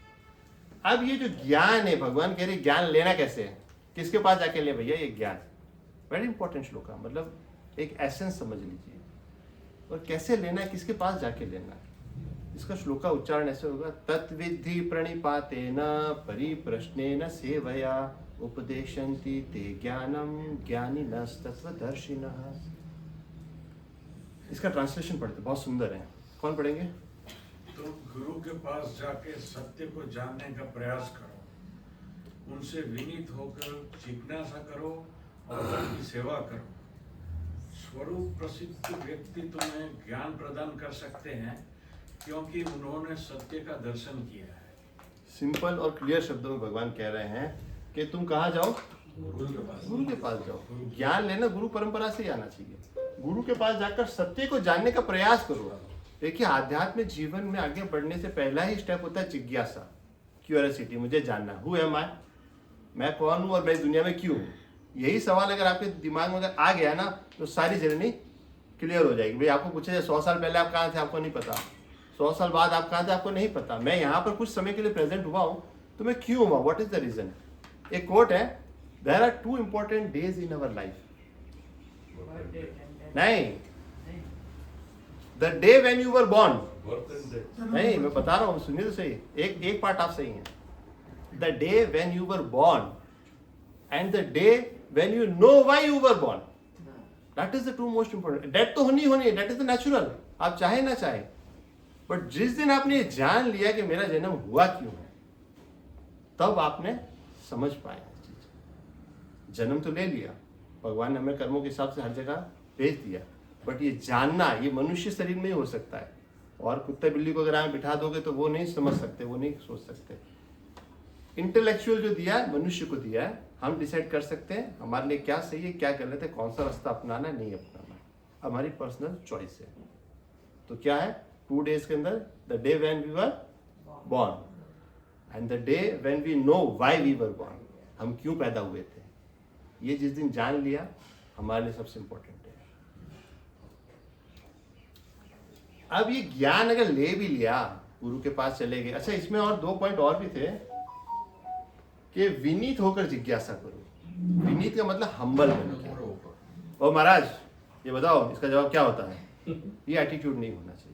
अब ये जो ज्ञान है, भगवान कह रहे ज्ञान लेना कैसे है, किसके पास जाके ले भैया ये ज्ञान? वेरी इंपॉर्टेंट श्लोक है, मतलब एक एसेंस समझ लीजिए। और कैसे लेना है, किसके पास जाके लेना है? इसका श्लोक का उच्चारण ऐसे होगा, तत्विद्धि प्रणिपातेन परिप्रश्नेन सेवया उपदेशन्ति ते ज्ञानम ज्ञानिनस्तत्वदर्शिनः। इसका ट्रांसलेशन पढ़ते, बहुत सुंदर है। कौन पढ़ेंगे? तो गुरु के पास जाके सत्य को जानने का प्रयास करो, उनसे विनीत होकर जिज्ञासा करो और उनकी सेवा करो। स्वरूप प्रसिद्ध व्यक्ति तुम्हें ज्ञान प्रदान कर सकते हैं क्योंकि उन्होंने सत्य का दर्शन किया है। सिंपल और क्लियर शब्दों में भगवान कह रहे हैं कि तुम कहाँ जाओ? गुरु के पास जाओ। ज्ञान लेना गुरु परंपरा से ही आना चाहिए। गुरु के पास जाकर सत्य को जानने का प्रयास करो। देखिए, आध्यात्मिक जीवन में आगे बढ़ने से पहला ही स्टेप होता है जिज्ञासा, क्यूरियोसिटी, मुझे जानना। हु एम आई, मैं कौन हूँ और मैं दुनिया में क्यों हूँ? यही सवाल अगर आपके दिमाग में अगर आ गया ना, तो सारी जर्नी क्लियर हो जाएगी। भाई आपको पूछा जाए 100 साल पहले आप कहाँ थे, आपको नहीं पता। 100 साल बाद आप कहाँ थे, आपको नहीं पता। मैं यहाँ पर कुछ समय के लिए प्रेजेंट हुआ हूँ, तो मैं क्यों हुआ? What is the reason? एक कोट है, there are 2 important days in our life. नहीं, the day when you were born. नहीं, मैं बता रहा हूँ, सुनिए तो सही, एक पार्ट आप सही है। The day when you were born and the day when you know why you were born, that is the 2 most important. Death तो होनी है, डेथ इज द नेचुरल, आप चाहे ना चाहे। बट जिस दिन आपने ये जान लिया कि मेरा जन्म हुआ क्यों है, तब आपने समझ पाया चीज। जन्म तो ले लिया, भगवान ने हमें कर्मों के हिसाब से हर जगह भेज दिया, बट ये जानना ये मनुष्य शरीर में ही हो सकता है। और कुत्ते बिल्ली को अगर आप बिठा दोगे तो वो नहीं समझ सकते, वो नहीं सोच सकते। इंटेलेक्चुअल जो दिया है, मनुष्य को दिया है, हम डिसाइड कर सकते हैं हमारे लिए क्या सही है, क्या गलत है, कौन सा रास्ता अपनाना है, नहीं अपनाना, हमारी पर्सनल चॉइस है। तो क्या है 2 डेज के अंदर, the day when we were born and the day when we know why we were born, हम क्यों पैदा हुए थे। ये जिस दिन जान लिया, हमारे लिए सबसे इंपॉर्टेंट है। अब ये ज्ञान अगर ले भी लिया, गुरु के पास चले गए। अच्छा, इसमें और 2 पॉइंट और भी थे कि विनीत होकर जिज्ञासा करो। विनीत का मतलब हम्बल बनकर। ओ महाराज, ये बताओ इसका जवाब क्या होता है? ये एटीट्यूड नहीं होना चाहिए।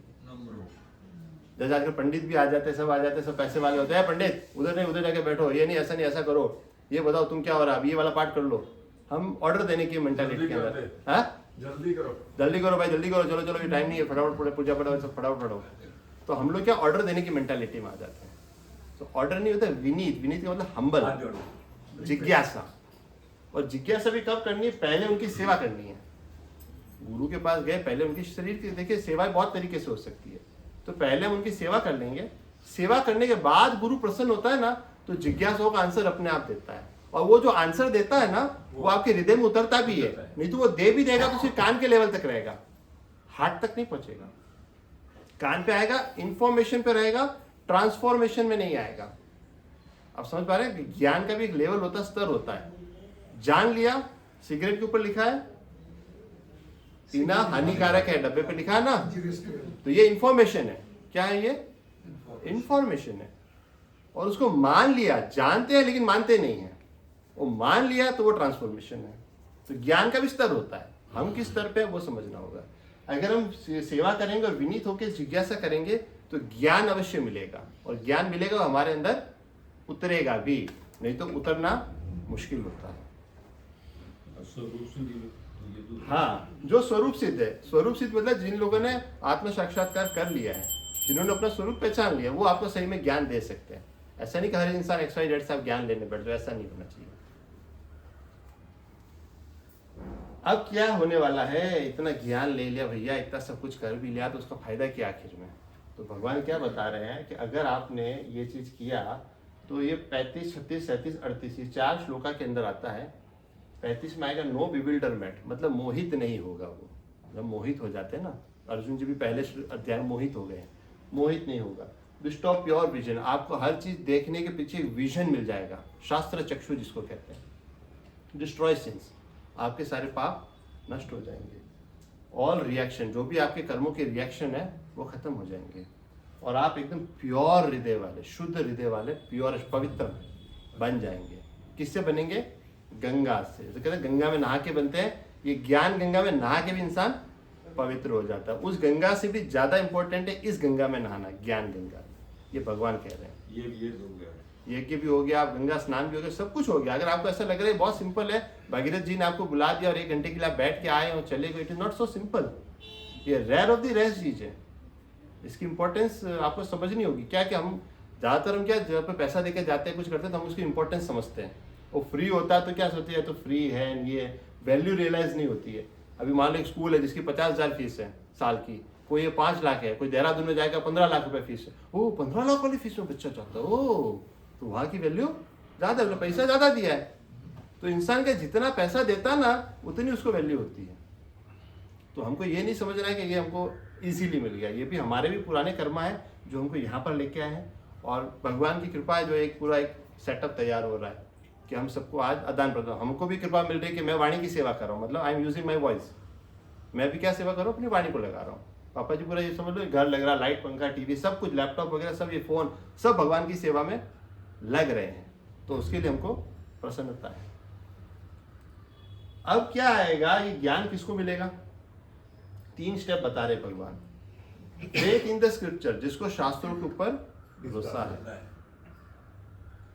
जैसे आजकल पंडित भी आ जाते हैं, सब आ जाते हैं, सब पैसे वाले होते हैं। पंडित उधर नहीं, उधर जाके बैठो, ये नहीं, ऐसा नहीं, ऐसा करो, ये बताओ तुम क्या हो रहा है, अब ये वाला पार्ट कर लो। हम ऑर्डर देने की मेंटालिटी के अंदर, हाँ जल्दी करो भाई, जल्दी करो, चलो चलो, ये टाइम नहीं है, फटाफट पूजा पढ़ो, सब फटाफट पढ़ो। तो हम लोग क्या ऑर्डर देने की मेंटालिटी में आ जाते हैं। तो ऑर्डर नहीं होता, विनीत। विनीत का मतलब हम्बल, जिज्ञासा। और जिज्ञासा भी कब करनी है? पहले उनकी सेवा करनी है। गुरु के पास गए, पहले उनके शरीर की, देखिए सेवा बहुत तरीके से हो सकती है। तो पहले हम उनकी सेवा कर लेंगे, सेवा करने के बाद गुरु प्रसन्न होता है ना, तो जिज्ञासाओं का आंसर अपने आप देता है, और वो जो आंसर देता है ना वो आपके हृदय में उतरता भी है। नहीं तो वो दे भी देगा तो सिर्फ कान के लेवल तक रहेगा, हार्ट तक नहीं पहुंचेगा। कान पे आएगा, इंफॉर्मेशन पे रहेगा, ट्रांसफॉर्मेशन में नहीं आएगा। आप समझ पा रहे हैं, ज्ञान का भी एक लेवल होता है, स्तर होता है। जान लिया, सिगरेट के ऊपर लिखा है पीना हानिकारक है, डब्बे पे लिखा है ना, तो ये इंफॉर्मेशन है। क्या है ये? इंफॉर्मेशन है। और उसको मान लिया, जानते हैं लेकिन मानते नहीं है, वो मान लिया तो वो ट्रांसफॉर्मेशन है। तो ज्ञान का भी स्तर होता है, हम किस स्तर पे वो समझना होगा। अगर हम सेवा करेंगे और विनीत होकर जिज्ञासा करेंगे तो ज्ञान अवश्य मिलेगा, और ज्ञान मिलेगा हमारे अंदर उतरेगा भी, नहीं तो उतरना मुश्किल होता है। हाँ, जो स्वरूप सिद्ध है, स्वरूप सिद्ध मतलब जिन लोगों ने आत्म साक्षात्कार कर लिया है, जिन्होंने अपना स्वरूप पहचान लिया, वो आपको सही में ज्ञान दे सकते हैं। ऐसा नहीं कि हर इंसान XYZ से आप ज्ञान लेने बैठ जाओ, ऐसा नहीं होना चाहिए। अब क्या होने वाला है, इतना ज्ञान ले लिया भैया, इतना सब कुछ कर भी लिया, तो उसका फायदा क्या आखिर में? तो भगवान क्या बता रहे हैं कि अगर आपने ये चीज किया तो ये 35, 36, 37, 38 ये 4 श्लोका के अंदर आता है। 35 में आएगा नो बिविल्डरमेंट, मतलब मोहित नहीं होगा वो। जब मोहित हो जाते हैं ना, अर्जुन जी भी पहले अध्याय में मोहित हो गए हैं, मोहित नहीं होगा। डिस्टॉप प्योर विजन, आपको हर चीज देखने के पीछे विजन मिल जाएगा, शास्त्र चक्षु जिसको कहते हैं। डिस्ट्रॉय सिंस, आपके सारे पाप नष्ट हो जाएंगे। ऑल रिएक्शन, जो भी आपके कर्मों के रिएक्शन है वो खत्म हो जाएंगे, और आप एकदम प्योर हृदय वाले, शुद्ध हृदय वाले, प्योर पवित्र बन जाएंगे। किससे बनेंगे? गंगा से। तो कहते हैं गंगा में नहा के बनते हैं, ये ज्ञान गंगा में नहा के भी इंसान पवित्र हो जाता है। उस गंगा से भी ज्यादा इंपॉर्टेंट है इस गंगा में नहाना, ज्ञान गंगा। ये भगवान कह रहे हैं। ये हो गया, यज्ञ भी हो गया, आप गंगा स्नान भी हो गया, सब कुछ हो गया। अगर आपको ऐसा लग रहा है बहुत सिंपल है, भगीरथ जी ने आपको बुला दिया और 1 घंटे के लिए आप बैठ के आए और चले गए, it is not so simple. ये रेयर ऑफ द रेयर चीज है, इसकी इंपॉर्टेंस आपको समझनी होगी। क्या कि हम ज्यादातर हम क्या जब पे पैसा देके जाते हैं कुछ करते हैं तो हम उसकी इंपॉर्टेंस समझते हैं। वो फ्री होता है तो क्या सोचते हैं तो फ्री है, ये वैल्यू रियलाइज नहीं होती है। अभी मान लो एक स्कूल है जिसकी 50,000 फीस है साल की, कोई ये 5 लाख है, कोई देहरादून में जाएगा 15 लाख रुपए फीस है, वो 15 लाख वाली फीस में बच्चा चाहता है, ओ तो वहाँ की वैल्यू ज्यादा, पैसा ज्यादा दिया है। तो इंसान का जितना पैसा देता ना उतनी उसको वैल्यू होती है। तो हमको ये नहीं समझना है कि ये हमको इजीली मिल गया, ये भी हमारे भी पुराने कर्मा है जो हमको यहाँ पर लेके आए हैं, और भगवान की कृपा है जो एक पूरा एक सेटअप तैयार हो रहा है कि हम सबको आज आदान प्रदान, हमको भी कृपा मिल रही है कि मैं वाणी की सेवा कर रहा हूँ, मतलब I am using my voice. मैं भी क्या सेवा कर रहा हूँ, अपनी वाणी को लगा रहा हूँ। पापा जी पूरा ये समझ लो, घर लग रहा, लाइट, पंखा, टीवी सब कुछ, लैपटॉप वगैरह सब, ये फोन सब भगवान की सेवा में लग रहे हैं, तो उसके लिए हमको प्रसन्नता है। अब क्या आएगा, ये ज्ञान किसको मिलेगा? 3 स्टेप बता रहे भगवान। फेथ इन द स्क्रिप्चर, जिसको शास्त्रों के ऊपर भरोसा है,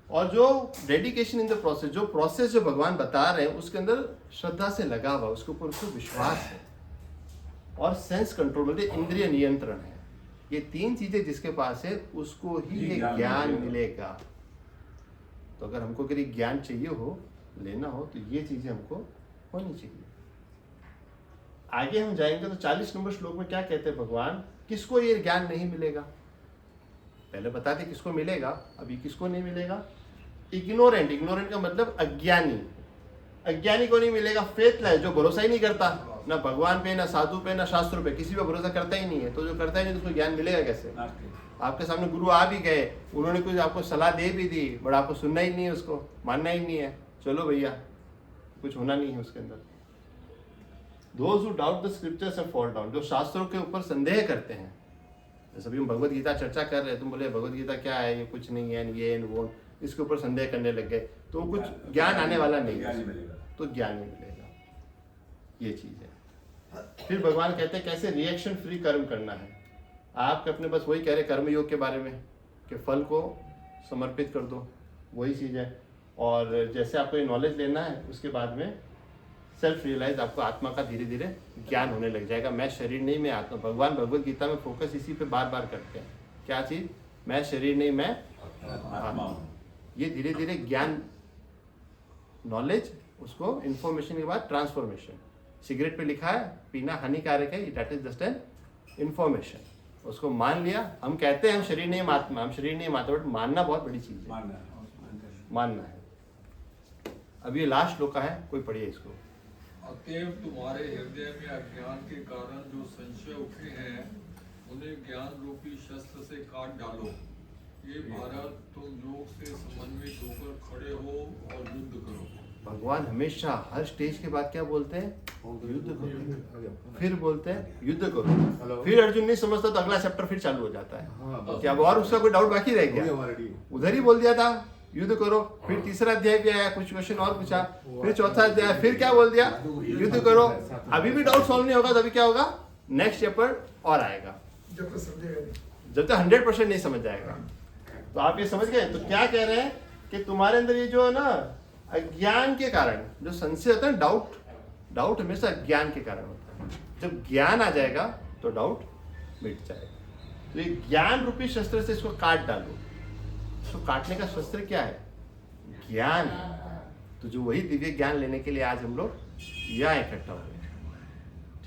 और जो डेडिकेशन इन द प्रोसेस, जो प्रोसेस जो भगवान बता रहे हैं उसके अंदर श्रद्धा से लगा हुआ, उसके ऊपर उसको विश्वास है, और सेंस कंट्रोल मतलब इंद्रिय नियंत्रण है। ये 3 चीजें जिसके पास है उसको ही ये ज्ञान मिलेगा। तो अगर हमको कभी ज्ञान चाहिए हो, लेना हो, तो ये चीजें हमको होनी चाहिए। आगे हम जाएंगे तो 40 नंबर श्लोक में क्या कहते हैं भगवान, किसको ये ज्ञान नहीं मिलेगा? पहले बताते किसको मिलेगा, अभी किसको नहीं मिलेगा? इग्नोरेंट, इग्नोरेंट का मतलब अज्ञानी। अज्ञानी को नहीं मिलेगा। फेथलेस, जो भरोसा ही नहीं करता ना भगवान पे, ना साधु पे, ना शास्त्रों पे, किसी पे भरोसा करता ही नहीं है। तो जो करता ही नहीं तो उसको ज्ञान मिलेगा कैसे? आपके सामने गुरु आ भी गए, उन्होंने कुछ आपको सलाह दे भी दी, बट आपको सुनना ही नहीं है, उसको मानना ही नहीं है, चलो भैया कुछ होना नहीं है उसके अंदर। Those who doubt the scriptures have fall down, जो शास्त्रों के ऊपर संदेह करते हैं, जैसे अभी हम भगवत गीता चर्चा कर रहे हैं, तुम बोले भगवत गीता क्या है, ये कुछ नहीं है, ये वो, इसके ऊपर संदेह करने लग गए, तो कुछ ज्ञान आने वाला नहीं है, तो ज्ञान नहीं मिलेगा। ये चीज है। फिर भगवान कहते हैं कैसे रिएक्शन फ्री कर्म करना है। आप अपने बस वही कह रहे कर्म योग के बारे में कि फल को समर्पित कर दो, वही चीज है। और जैसे आपको ये नॉलेज लेना है, उसके बाद में सेल्फ रियलाइज, आपको आत्मा का धीरे धीरे ज्ञान होने लग जाएगा। मैं शरीर नहीं, मैं आत्मा। भगवान भगवत गीता में फोकस इसी पे बार बार करते हैं, क्या चीज? मैं शरीर नहीं, मैं आत्मा। ये धीरे धीरे ज्ञान, नॉलेज, उसको इंफॉर्मेशन के बाद ट्रांसफॉर्मेशन। सिगरेट पे लिखा है पीना हानिकारक है, that is just an information. उसको मान लिया। हम कहते हैं हम शरीर नहीं आत्मा, हम शरीर नहीं आत्मा, बट मानना बहुत बड़ी चीज है, मानना है। मानना है। अब ये लास्ट श्लोका है, कोई पढ़िए इसको। अतएव तुम्हारे हृदय में अज्ञान के कारण जो संशय उठे हैं उन्हें ज्ञान रूपी शस्त्र से काट डालो। ये भारत, तुम योग से समन्वित होकर खड़े हो और युद्ध करो। भगवान हमेशा हर स्टेज के बाद क्या बोलते हैं? युद्ध करो। फिर बोलते हैं युद्ध करो। फिर अर्जुन नहीं समझता तो अगला चैप्टर फिर चालू हो जाता है। क्या अब और उसका कोई डाउट बाकी रह गया? उधर ही बोल दिया था युद्ध करो, फिर तीसरा अध्याय भी आया, कुछ क्वेश्चन और पूछा, फिर चौथा अध्याय, फिर क्या बोल दिया? युद्ध करो। अभी भी डाउट सॉल्व नहीं होगा तो अभी क्या होगा? नेक्स्ट चैप्टर और आएगा, जब तक समझेगा नहीं। जब तक 100% नहीं समझ जाएगा। तो आप ये समझ गए? तो क्या कह रहे हैं कि तुम्हारे अंदर ये जो है ना अज्ञान के कारण जो संशय होता है, डाउट हमेशा अज्ञान के कारण होता है। जब ज्ञान आ जाएगा तो डाउट मिट जाएगा। तो ये ज्ञान रूपी शस्त्र से इसको काट डालो। इसको काटने का शस्त्र क्या है? ज्ञान। तो जो वही दिव्य ज्ञान लेने के लिए आज हम लोग यहाँ इकट्ठा हो गए।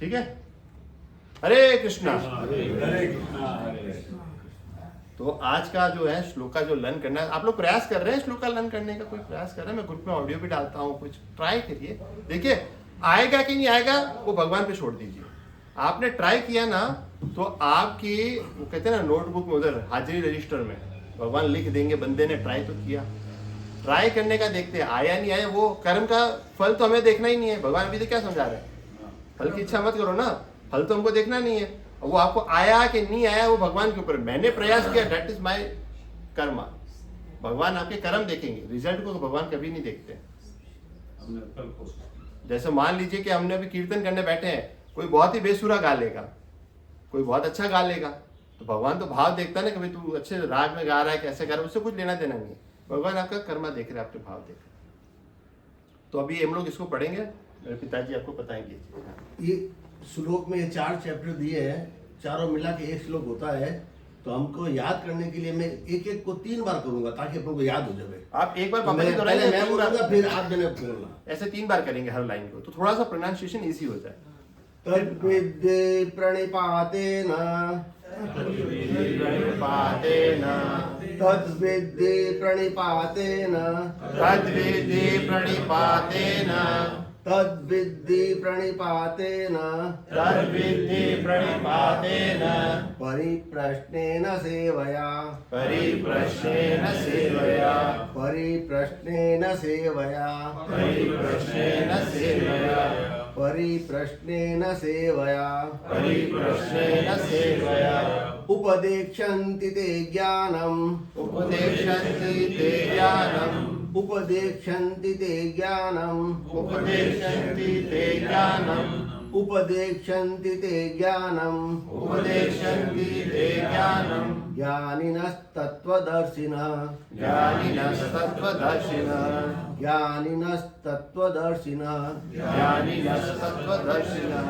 ठीक है, हरे कृष्णा। हरे कृष्णा हरे। तो आज का जो है श्लोका जो लर्न करना है, आप लोग प्रयास कर रहे हैं श्लोका लर्न करने का? कोई प्रयास कर रहे हैं? मैं ग्रुप में ऑडियो भी डालता हूँ, कुछ ट्राई करिए। देखिए आएगा कि नहीं आएगा वो भगवान पे छोड़ दीजिए। आपने ट्राई किया ना तो आपकी वो कहते हैं ना नोटबुक में उधर हाजिरी रजिस्टर में भगवान लिख देंगे बंदे ने ट्राई तो किया। ट्राई करने का देखते हैं आया नहीं आया, वो कर्म का फल तो हमें देखना ही नहीं है। भगवान अभी तो क्या समझा रहे हैं? फल की इच्छा मत करो ना, फल तो हमको देखना नहीं है। वो आपको आया कि नहीं आया वो भगवान के ऊपर। मैंने प्रयास किया, दैट इज माय कर्मा। भगवान आपके कर्म देखेंगे, रिजल्ट को भगवान कभी नहीं देखते। हमने कल कोशिश की। जैसे मान लीजिए कि हमने अभी कीर्तन करने बैठे हैं, कोई बहुत ही बेसुरा गा लेगा, कोई बहुत अच्छा गा लेगा, तो भगवान तो भाव देखता है ना कि भाई तू अच्छे राग में गा रहा है, कैसे गा रहा है, उससे कुछ लेना देना नहीं है। भगवान आपका कर्मा देख रहे हैं, आपके भाव देख रहे हैं। तो अभी हम लोग इसको पढ़ेंगे, मेरे पिताजी आपको बताएंगे। ये श्लोक में ये 4 चैप्टर दिए हैं, चारों मिला के एक श्लोक होता है। तो हमको याद करने के लिए मैं एक एक को 3 बार करूंगा ताकि अपन को याद हो जाए। आप एक बार तो पापा जी मैं दोहराइए, पहले मैं 3 बार। बोलूंगा फिर आप जने बोलना। ऐसे 3 बार करेंगे हर लाइन को, तो थोड़ा सा प्रोनाउंसिएशन इजी हो जाए। तद्विद्ये प्रणिपातेन पातेन तद्विद्ये प्रणिपातेन तद्विद्धि प्रणिपातेन तद्विद्ये प्रणिपातेन तद्विद्धि प्रणिपातेन परिप्रश्नेन सेवया परिप्रश्नेन सेवया परिप्रश्नेन सेवया परिप्रश्नेन सेवया परिप्रश्नेन सेवया परिप्रश्नेन सेवया उपदेक्षन्ति ते ज्ञानम् उपदेशन्ति ते ज्ञानम् उपदेक्षन्ति ते ज्ञानम् उपदेशन्ति ते ज्ञानम् उपदेक्षन्ति ते ज्ञानम् उपदेशन्ति ते ज्ञानम् ज्ञानिनस्तत्त्वदर्शिनः ज्ञानिनस्तत्त्वदर्शिनः ज्ञानिनस्तत्त्वदर्शिनः ज्ञानिनस्तत्त्वदर्शिनः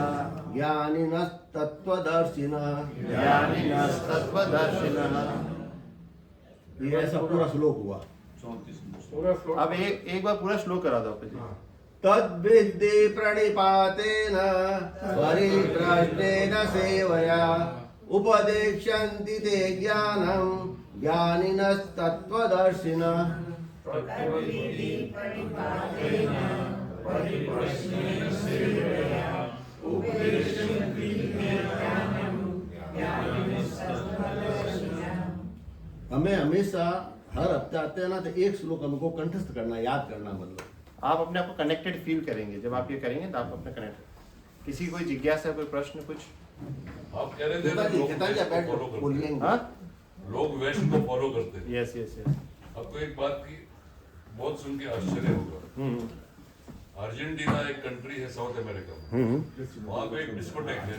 ज्ञानिनस्तत्त्वदर्शिनः ज्ञानिनस्तत्त्वदर्शिनः। ये ऐसा पूरा श्लोक हुआ। 34 अब एक बार पूरा श्लोक करा दो आपको जी। तद्विद्ये प्रणिपातेन परिप्रश्नेन सेवया उपदेक्षन्ति ते ज्ञानम् ज्ञानिनस्तत्त्वदर्शिनः हमें हमेशा हर हफ्ते आते हैं ना तो एक श्लोक हमको कंठस्थ करना, याद करना। मतलब आप अपने आप को कनेक्टेड फील करेंगे जब आप ये करेंगे तो आप अपने कनेक्ट। किसी कोई जिज्ञासा, कोई प्रश्न, कुछ? आप कह रहे थे ना लोग वेस्ट को फॉलो करते बोलिए। हैं। हाँ, लोग वेस्ट को फॉलो करते हैं। Yes yes yes. आपको एक बात की बहुत सुन के आश्चर्य होगा। अर्जेंटीना एक कंट्री है साउथ अमेरिका में, वहाँ पे एक डिस्कोटेक है